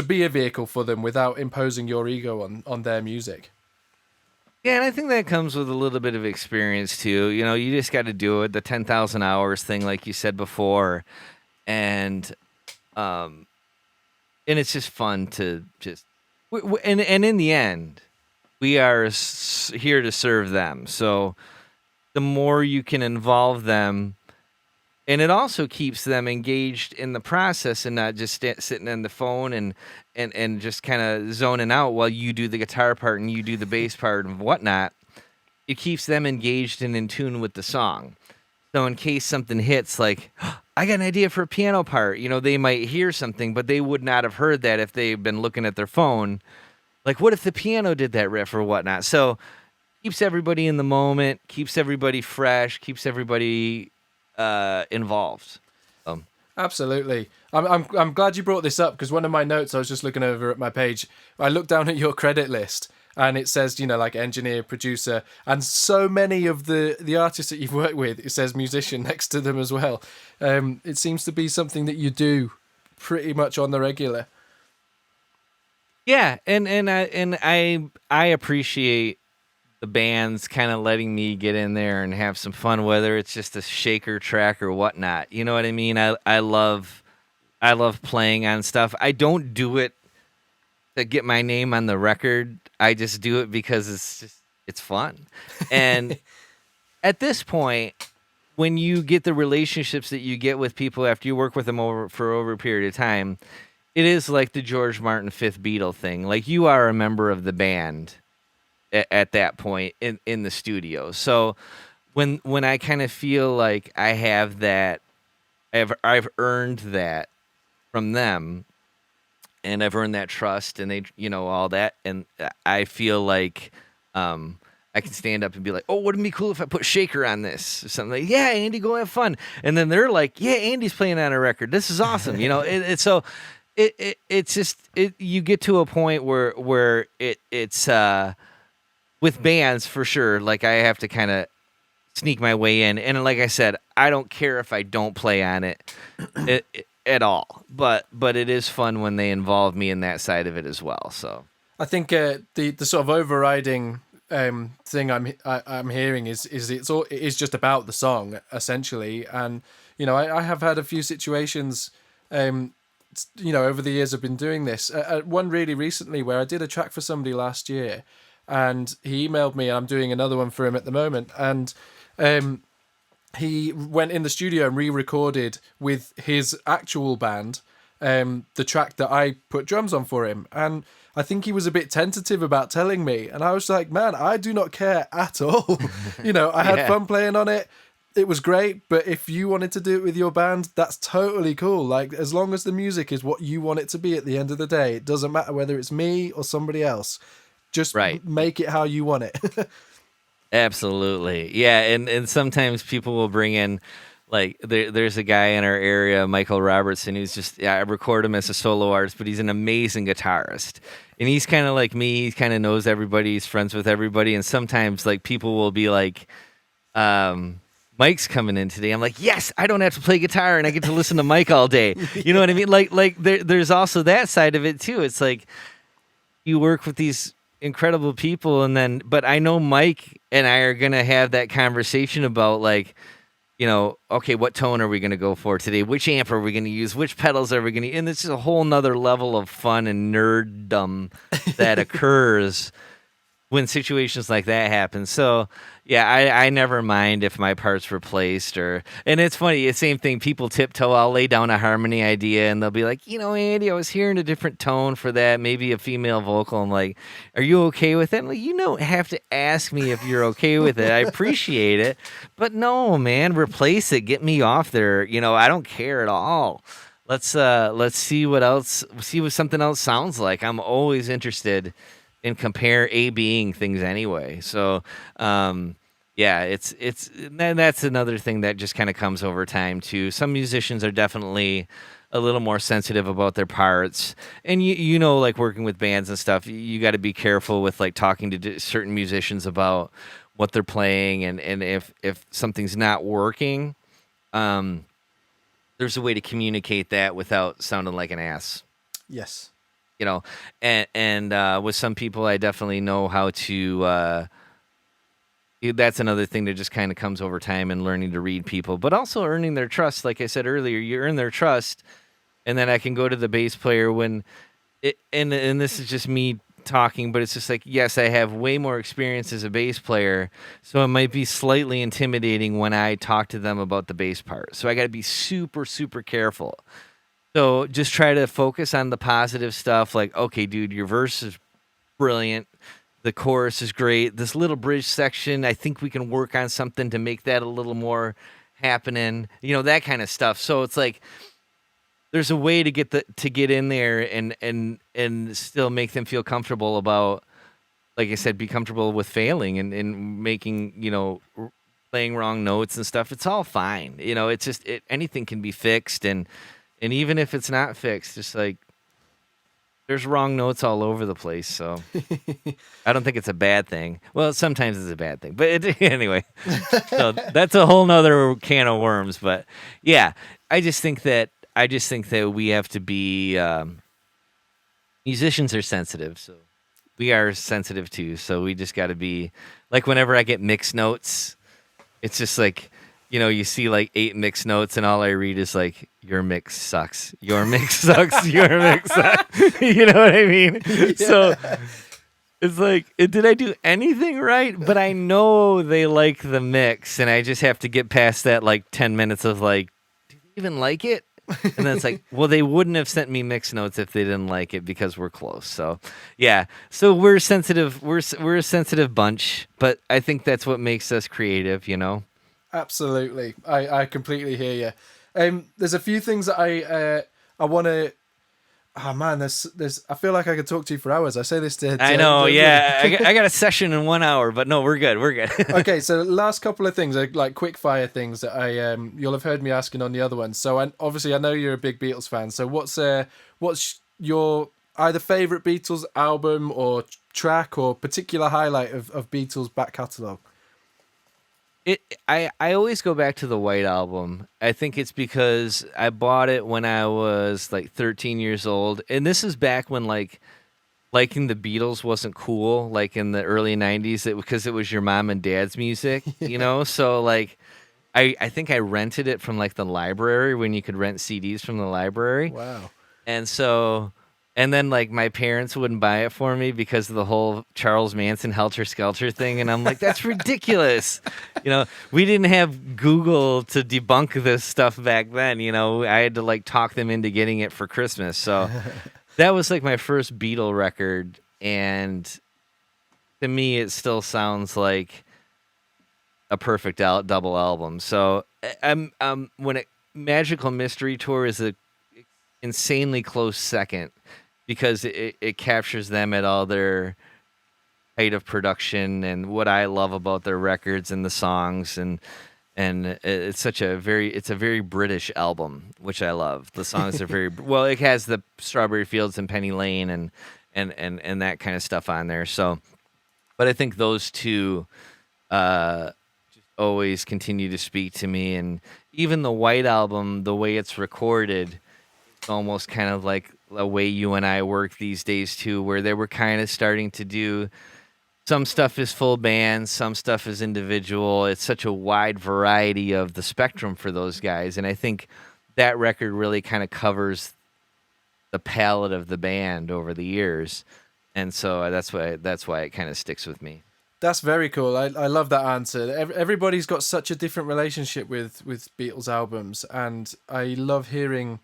be a vehicle for them without imposing your ego on their music. Yeah, and I think that comes with a little bit of experience too. You just got to do it, the 10,000 hours thing, like you said before, and it's just fun to just, and in the end, we are here to serve them. So the more you can involve them, and it also keeps them engaged in the process and not just sitting on the phone and just kind of zoning out while you do the guitar part and you do the bass part and whatnot. It keeps them engaged and in tune with the song. So in case something hits, like, oh, I got an idea for a piano part, they might hear something, but they would not have heard that if they've been looking at their phone. Like, what if the piano did that riff or whatnot? So keeps everybody in the moment, keeps everybody fresh, keeps everybody involved. Absolutely. I'm glad you brought this up, because one of my notes, I was just looking over at my page, I looked down at your credit list and it says, like engineer, producer, and so many of the artists that you've worked with, it says musician next to them as well. It seems to be something that you do pretty much on the regular. Yeah, and I appreciate the band's kind of letting me get in there and have some fun, whether it's just a shaker track or whatnot. You know what I mean? I love playing on stuff. I don't do it to get my name on the record. I just do it because it's fun. And at this point, when you get the relationships that you get with people after you work with them for over a period of time, it is like the George Martin Fifth Beatle thing. Like, you are a member of the band at that point in the studio. So when I kind of feel like I have that, I've earned that from them, and I've earned that trust, and they, all that, and I feel like I can stand up and be like, oh, wouldn't it be cool if I put shaker on this or something? Like, yeah, Andy, go have fun. And then they're like, yeah, Andy's playing on a record. This is awesome. So it's just you get to a point where it's with bands, for sure, like, I have to kind of sneak my way in. And like I said, I don't care if I don't play on it at all. But it is fun when they involve me in that side of it as well. So I think the sort of overriding thing I'm hearing is it is just about the song, essentially. And I have had a few situations over the years I've been doing this. One really recently where I did a track for somebody last year, and he emailed me. I'm doing another one for him at the moment, and he went in the studio and re-recorded with his actual band the track that I put drums on for him. And I think he was a bit tentative about telling me, and I was like, man, I do not care at all. I had fun playing on it. It was great, but if you wanted to do it with your band, that's totally cool. Like, as long as the music is what you want it to be at the end of the day, it doesn't matter whether it's me or somebody else. Just make it how you want it. Absolutely. Yeah, and sometimes people will bring in, like, there's a guy in our area, Michael Robertson, who's just, I record him as a solo artist, but he's an amazing guitarist. And he's kind of like me. He kind of knows everybody. He's friends with everybody. And sometimes, like, people will be like, Mike's coming in today. I'm like, yes, I don't have to play guitar and I get to listen to Mike all day. You know what I mean? Like there's also that side of it too. It's like, you work with these incredible people, but I know Mike and I are gonna have that conversation about like, okay, what tone are we gonna go for today? Which amp are we gonna use? Which pedals are we gonna use? And this is a whole nother level of fun and nerddom that occurs when situations like that happen. So yeah, I never mind if my part's replaced and it's funny, the same thing, people tiptoe, I'll lay down a harmony idea and they'll be like, Andy, I was hearing a different tone for that, maybe a female vocal. I'm like, are you okay with it? I'm like, you don't have to ask me if you're okay with it. I appreciate it, but no, man, replace it, get me off there. I don't care at all. Let's see what something else sounds like. I'm always interested and compare A-Bing things anyway. So, that's another thing that just kind of comes over time too. Some musicians are definitely a little more sensitive about their parts, and like working with bands and stuff, you got to be careful with like talking to certain musicians about what they're playing, and if something's not working, there's a way to communicate that without sounding like an ass. Yes. And with some people, I definitely know how to. That's another thing that just kind of comes over time and learning to read people, but also earning their trust. Like I said earlier, you earn their trust, and then I can go to the bass player when, and this is just me talking, but it's just like, yes, I have way more experience as a bass player, so it might be slightly intimidating when I talk to them about the bass part. So I got to be super, super careful. So just try to focus on the positive stuff. Like, okay, dude, your verse is brilliant. The chorus is great. This little bridge section, I think we can work on something to make that a little more happening. That kind of stuff. So it's like there's a way to get in there and still make them feel comfortable about, like I said, be comfortable with failing and making, playing wrong notes and stuff. It's all fine. It's just anything can be fixed, and even if it's not fixed, just like there's wrong notes all over the place. So I don't think it's a bad thing. Well, sometimes it's a bad thing, but anyway, so that's a whole nother can of worms. But yeah, I just think that we have to be, musicians are sensitive. So we are sensitive too. So we just got to be like, whenever I get mixed notes, it's just like, you see like 8 mixed notes, and all I read is like, your mix sucks. Your mix sucks. Your mix sucks. You know what I mean? Yeah. So it's like, did I do anything right? But I know they like the mix, and I just have to get past that like 10 minutes of like, do they even like it? And then it's like, well, they wouldn't have sent me mixed notes if they didn't like it, because we're close. So yeah, so we're sensitive. We're a sensitive bunch, but I think that's what makes us creative, Absolutely. I completely hear you. There's a few things that I want to. Oh man, there's. I feel like I could talk to you for hours. I say this to I know, yeah. I got a session in 1 hour, but no, we're good. We're good. Okay, so last couple of things, like quick fire things that you'll have heard me asking on the other ones. So obviously I know you're a big Beatles fan. So what's your either favorite Beatles album or track or particular highlight of Beatles back catalogue? I always go back to the White Album. I think it's because I bought it when I was like 13 years old, and this is back when like liking the Beatles wasn't cool, like in the early 90s, because it was your mom and dad's music, So like I think I rented it from like the library, when you could rent CDs from the library. Wow. And then, like, my parents wouldn't buy it for me because of the whole Charles Manson Helter Skelter thing. And I'm like, that's ridiculous. We didn't have Google to debunk this stuff back then. I had to, like, talk them into getting it for Christmas. So that was, like, my first Beatle record. And to me, it still sounds like a perfect double album. So Magical Mystery Tour is a insanely close second, because it captures them at all their height of production, and what I love about their records and the songs, and it's a very British album, which I love. The songs are very well. It has the Strawberry Fields and Penny Lane and that kind of stuff on there. So, but I think those two just always continue to speak to me, and even the White Album, the way it's recorded, it's almost kind of like a way you and I work these days too, where they were kind of starting to do some stuff is full band, some stuff is individual. It's such a wide variety of the spectrum for those guys, and I think that record really kind of covers the palette of the band over the years, and so that's why it kind of sticks with me. That's very cool. I love that answer. Everybody's got such a different relationship with Beatles albums, and I love hearing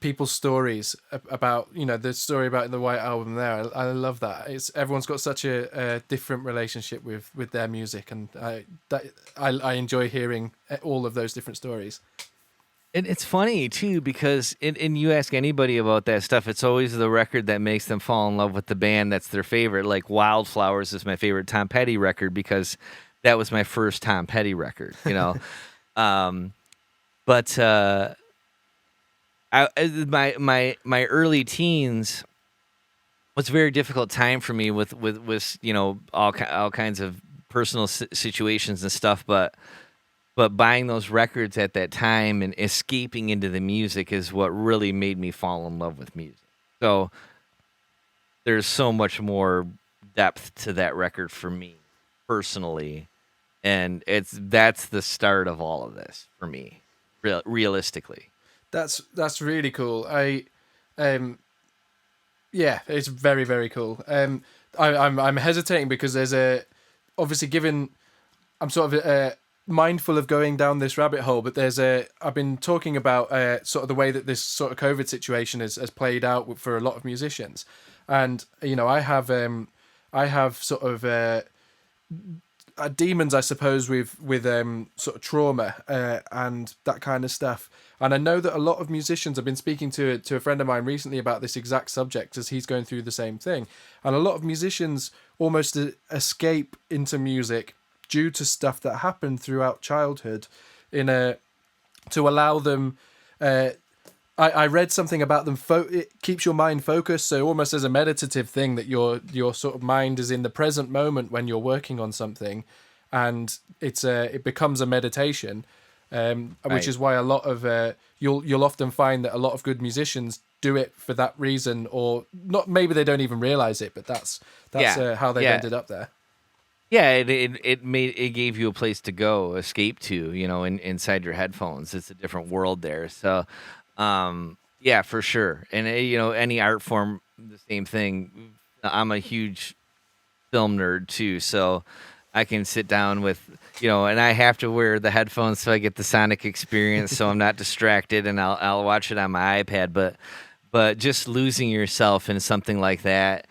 people's stories about, the story about the White Album there. I love that. Everyone's got such a different relationship with their music, and I enjoy hearing all of those different stories. It's funny too because and you ask anybody about that stuff, it's always the record that makes them fall in love with the band that's their favorite. Like Wildflowers is my favorite Tom Petty record because that was my first Tom Petty record, but my early teens was a very difficult time for me with all kinds of personal situations and stuff, but buying those records at that time and escaping into the music is what really made me fall in love with music. So there's so much more depth to that record for me personally, and that's the start of all of this for me, realistically. That's really cool. Yeah, it's very, very cool. I'm hesitating because there's obviously given I'm sort of mindful of going down this rabbit hole, but I've been talking about sort of the way that this sort of COVID situation has played out for a lot of musicians, and I have sort of demons, I suppose, with sort of trauma and that kind of stuff. And I know that a lot of musicians, have been speaking to a friend of mine recently about this exact subject as he's going through the same thing. And a lot of musicians almost escape into music due to stuff that happened throughout childhood to allow them. I read something about them. It keeps your mind focused, so almost as a meditative thing, that your sort of mind is in the present moment when you're working on something, and it becomes a meditation, which is why a lot of you'll often find that a lot of good musicians do it for that reason, or not. Maybe they don't even realize it, but that's how they've ended up there. Yeah, it gave you a place to go, escape to, inside your headphones. It's a different world there. So. Yeah, for sure. And any art form, the same thing. I'm a huge film nerd too, so I can sit down with, and I have to wear the headphones so I get the sonic experience, so I'm not distracted, and I'll watch it on my iPad. But just losing yourself in something like that,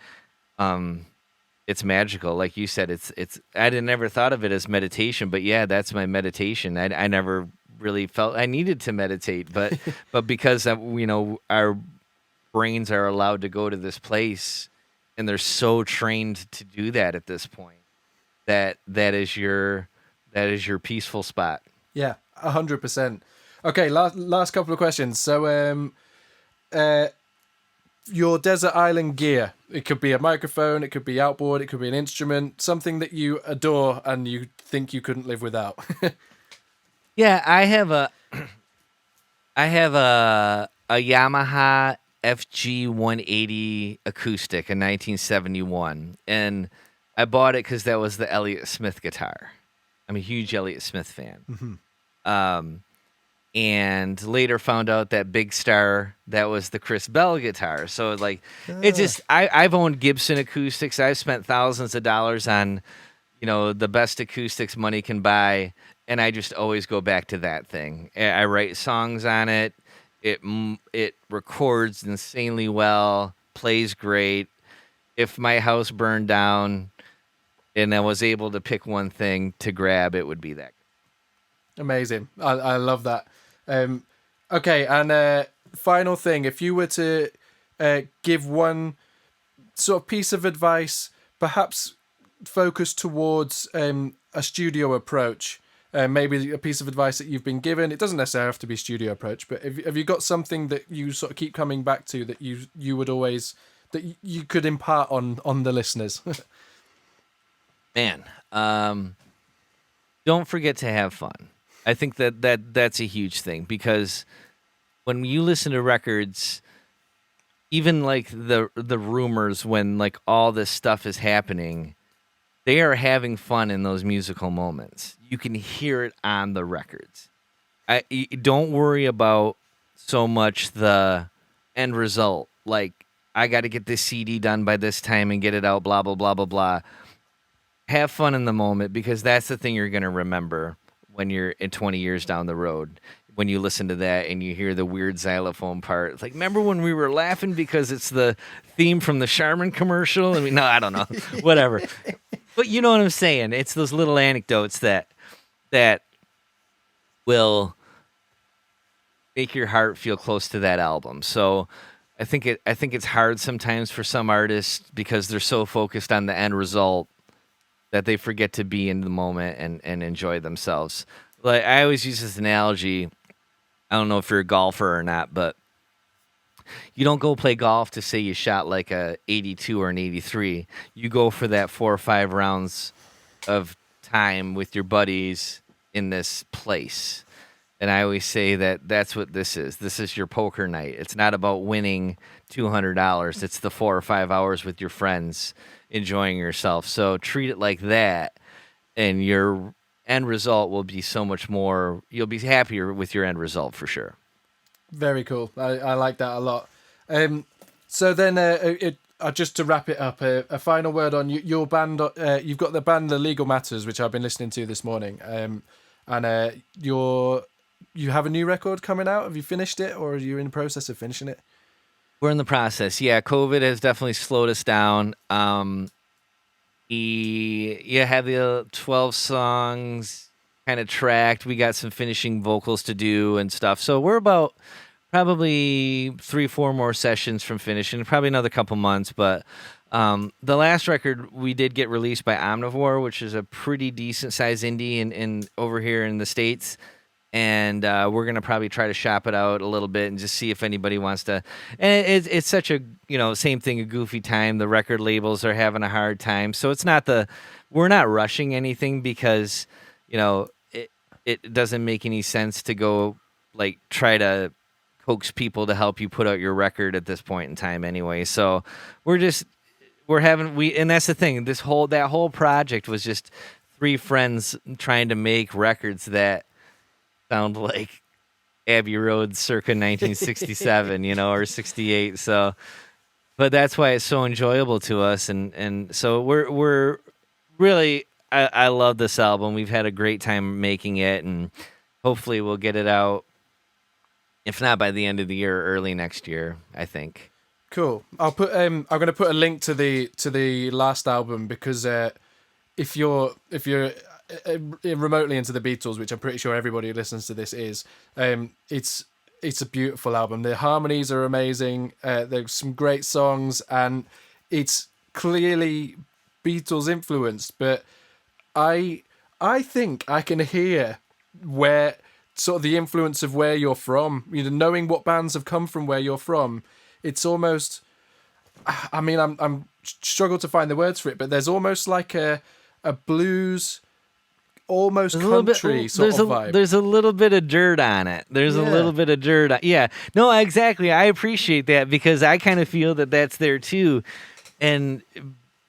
it's magical. Like you said, it's I never thought of it as meditation, but yeah, that's my meditation. I never really felt I needed to meditate, but because our brains are allowed to go to this place, and they're so trained to do that at this point, that is your peaceful spot. Yeah, 100%. Okay, last couple of questions. So, your desert island gear. It could be a microphone, it could be outboard, it could be an instrument, something that you adore and you think you couldn't live without. Yeah, I have a Yamaha FG 180 acoustic, a 1971, and I bought it because that was the Elliott Smith guitar. I'm a huge Elliott Smith fan. Mm-hmm. And later found out that Big Star, that was the Chris Bell guitar. So it just I've owned Gibson acoustics. I've spent thousands of dollars on the best acoustics money can buy. And I just always go back to that thing. I write songs on it. It records insanely well, plays great. If my house burned down and I was able to pick one thing to grab, it would be that. Amazing. I love that. Okay, and final thing. If you were to give one sort of piece of advice, perhaps focused towards a studio approach, maybe a piece of advice that you've been given. It doesn't necessarily have to be studio approach, but have you got something that you sort of keep coming back to that you would always, that you could impart on the listeners? Man, don't forget to have fun. I think that's a huge thing, because when you listen to records, even like the rumors, when like all this stuff is happening, they are having fun in those musical moments. You can hear it on the records. Don't worry about so much the end result. Like, I got to get this CD done by this time and get it out, blah, blah, blah, blah, blah. Have fun in the moment, because that's the thing you're going to remember when you're in 20 years down the road. When you listen to that and you hear the weird xylophone part, it's like, remember when we were laughing because it's the theme from the Charmin commercial? I mean, no, I don't know, whatever. But you know what I'm saying? It's those little anecdotes that will make your heart feel close to that album. So I think it's hard sometimes for some artists because they're so focused on the end result that they forget to be in the moment and enjoy themselves. Like, I always use this analogy. I don't know if you're a golfer or not, but you don't go play golf to say you shot like a 82 or an 83. You go for that 4 or 5 rounds of time with your buddies in this place. And I always say that that's what this is. This is your poker night. It's not about winning $200. It's the 4 or 5 hours with your friends enjoying yourself. So treat it like that, and your end result will be so much more. You'll be happier with your end result for sure. Very cool. I like that a lot. So then, just to wrap it up, a final word on your band. You've got the band The Legal Matters, which I've been listening to this morning. And you have a new record coming out. Have you finished it, or are you in the process of finishing it? We're in the process. Yeah, COVID has definitely slowed us down. You have the 12 songs kind of tracked. We got some finishing vocals to do and stuff. So we're about probably 3-4 more sessions from finishing, probably another couple months. But the last record we did get released by Omnivore, which is a pretty decent size indie in over here in the States. And we're going to probably try to shop it out a little bit and just see if anybody wants to. And it's such a, same thing, a goofy time. The record labels are having a hard time. So it's not we're not rushing anything because, it doesn't make any sense to go like try to coax people to help you put out your record at this point in time anyway. So and that's the thing. That whole project was just 3 friends trying to make records that sound like Abbey Road circa 1967, or 68. So, but that's why it's so enjoyable to us. And so we're really, I love this album. We've had a great time making it, and hopefully we'll get it out, if not by the end of the year, early next year, I think. Cool. I'll put I'm going to put a link to the last album, because if you're remotely into the Beatles, which I'm pretty sure everybody who listens to this is, it's a beautiful album. The harmonies are amazing. There's some great songs, and it's clearly Beatles influenced. But I think I can hear where sort of the influence of where you're from. Knowing what bands have come from where you're from, it's almost. I mean, I'm struggle to find the words for it, but there's almost like a blues, almost country sort of vibe. There's a little bit of dirt on it. There's a little bit of dirt. Yeah. No, exactly. I appreciate that, because I kind of feel that that's there too. And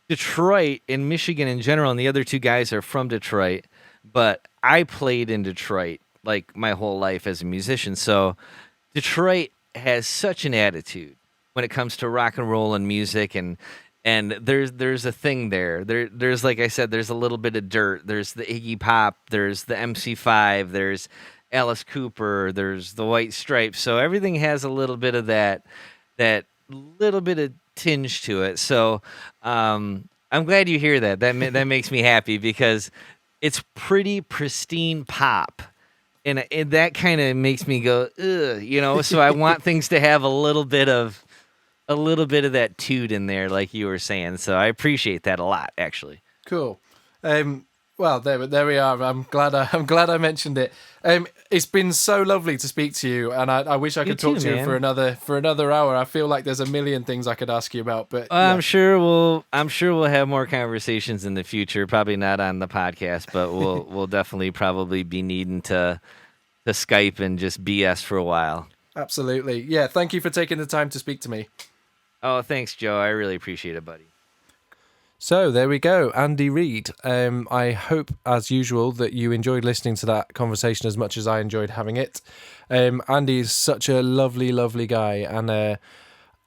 Detroit and Michigan in general, and the other 2 guys are from Detroit, but I played in Detroit like my whole life as a musician. So Detroit has such an attitude when it comes to rock and roll and music, and there's a thing there. There's like I said, there's a little bit of dirt. There's the Iggy Pop. There's the MC5. There's Alice Cooper. There's the White Stripes. So everything has a little bit of that little bit of tinge to it. So I'm glad you hear that. That makes me happy, because it's pretty pristine pop. And that kind of makes me go, ugh, so I want things to have a little bit of that toot in there, like you were saying. So I appreciate that a lot, actually. Cool. Well, there we are. I'm glad I mentioned it. It's been so lovely to speak to you, and I wish I could talk to you for another hour. I feel like there's a million things I could ask you about, but I'm sure we'll have more conversations in the future. Probably not on the podcast, but we'll definitely probably be needing to Skype and just BS for a while. Absolutely. Yeah. Thank you for taking the time to speak to me. Oh, thanks, Joe. I really appreciate it, buddy. So there we go, Andy Reid. I hope, as usual, that you enjoyed listening to that conversation as much as I enjoyed having it. Andy is such a lovely, lovely guy, and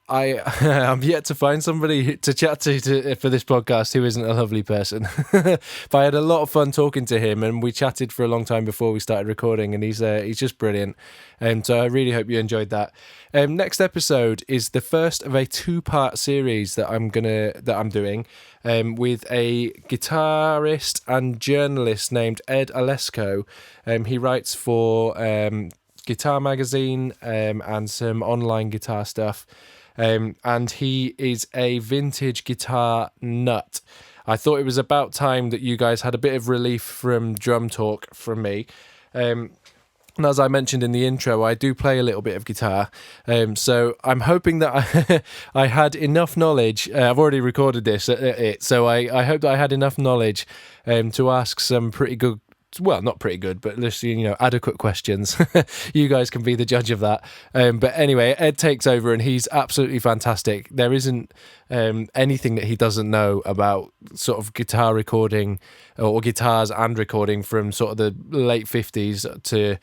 I'm yet to find somebody to chat to for this podcast who isn't a lovely person. But I had a lot of fun talking to him, and we chatted for a long time before we started recording, and he's just brilliant. So I really hope you enjoyed that. Next episode is the first of a 2-part series that I'm doing with a guitarist and journalist named Ed Alesko. He writes for Guitar Magazine and some online guitar stuff. And he is a vintage guitar nut. I thought it was about time that you guys had a bit of relief from drum talk from me. And as I mentioned in the intro, I do play a little bit of guitar. So I'm hoping that I had enough knowledge. I've already recorded this, so I hope that I had enough knowledge to ask some pretty good, well, not pretty good, but adequate questions. You guys can be the judge of that. But anyway, Ed takes over and he's absolutely fantastic. There isn't anything that he doesn't know about sort of guitar recording or guitars and recording from sort of the late 50s to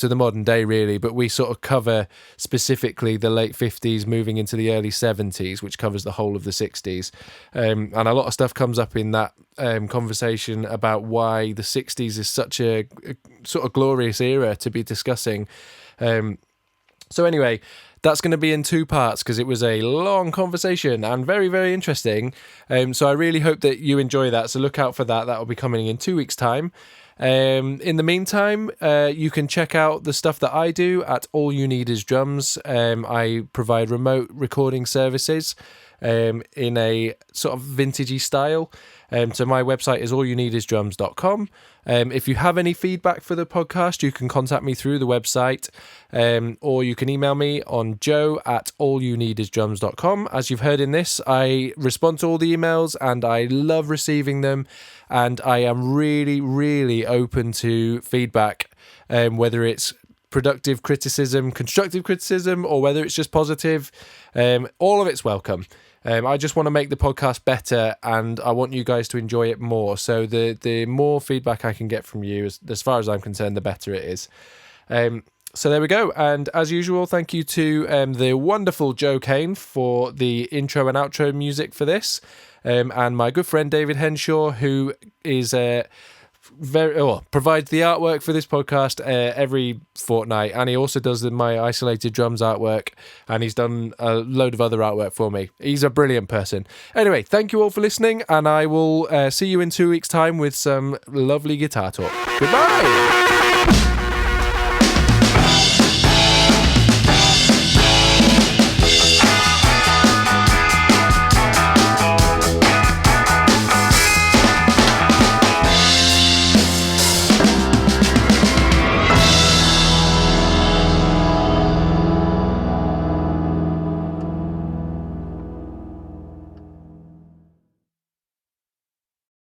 the modern day, really. But we sort of cover specifically the late 50s moving into the early 70s, which covers the whole of the 60s. And a lot of stuff comes up in that conversation about why the 60s is such a sort of glorious era to be discussing. So anyway, that's going to be in 2 parts because it was a long conversation and very, very interesting. So I really hope that you enjoy that. So look out for that. That will be coming in 2 weeks' time. In the meantime, you can check out the stuff that I do at All You Need Is Drums. I provide remote recording services in a sort of vintagey style. So my website is allyouneedisdrums.com. If you have any feedback for the podcast, you can contact me through the website, or you can email me on joe@allyouneedisdrums.com. As you've heard in this, I respond to all the emails and I love receiving them, and I am really, really open to feedback, whether it's productive criticism, constructive criticism, or whether it's just positive. All of it's welcome. I just want to make the podcast better, and I want you guys to enjoy it more. So the more feedback I can get from you, as far as I'm concerned, the better it is. So there we go. And as usual, thank you to the wonderful Joe Kane for the intro and outro music for this, and my good friend David Henshaw, who is provides the artwork for this podcast every fortnight, and he also does my Isolated Drums artwork, and he's done a load of other artwork for me. He's a brilliant person. Anyway, thank you all for listening, and I will see you in 2 weeks' time with some lovely guitar talk. Goodbye!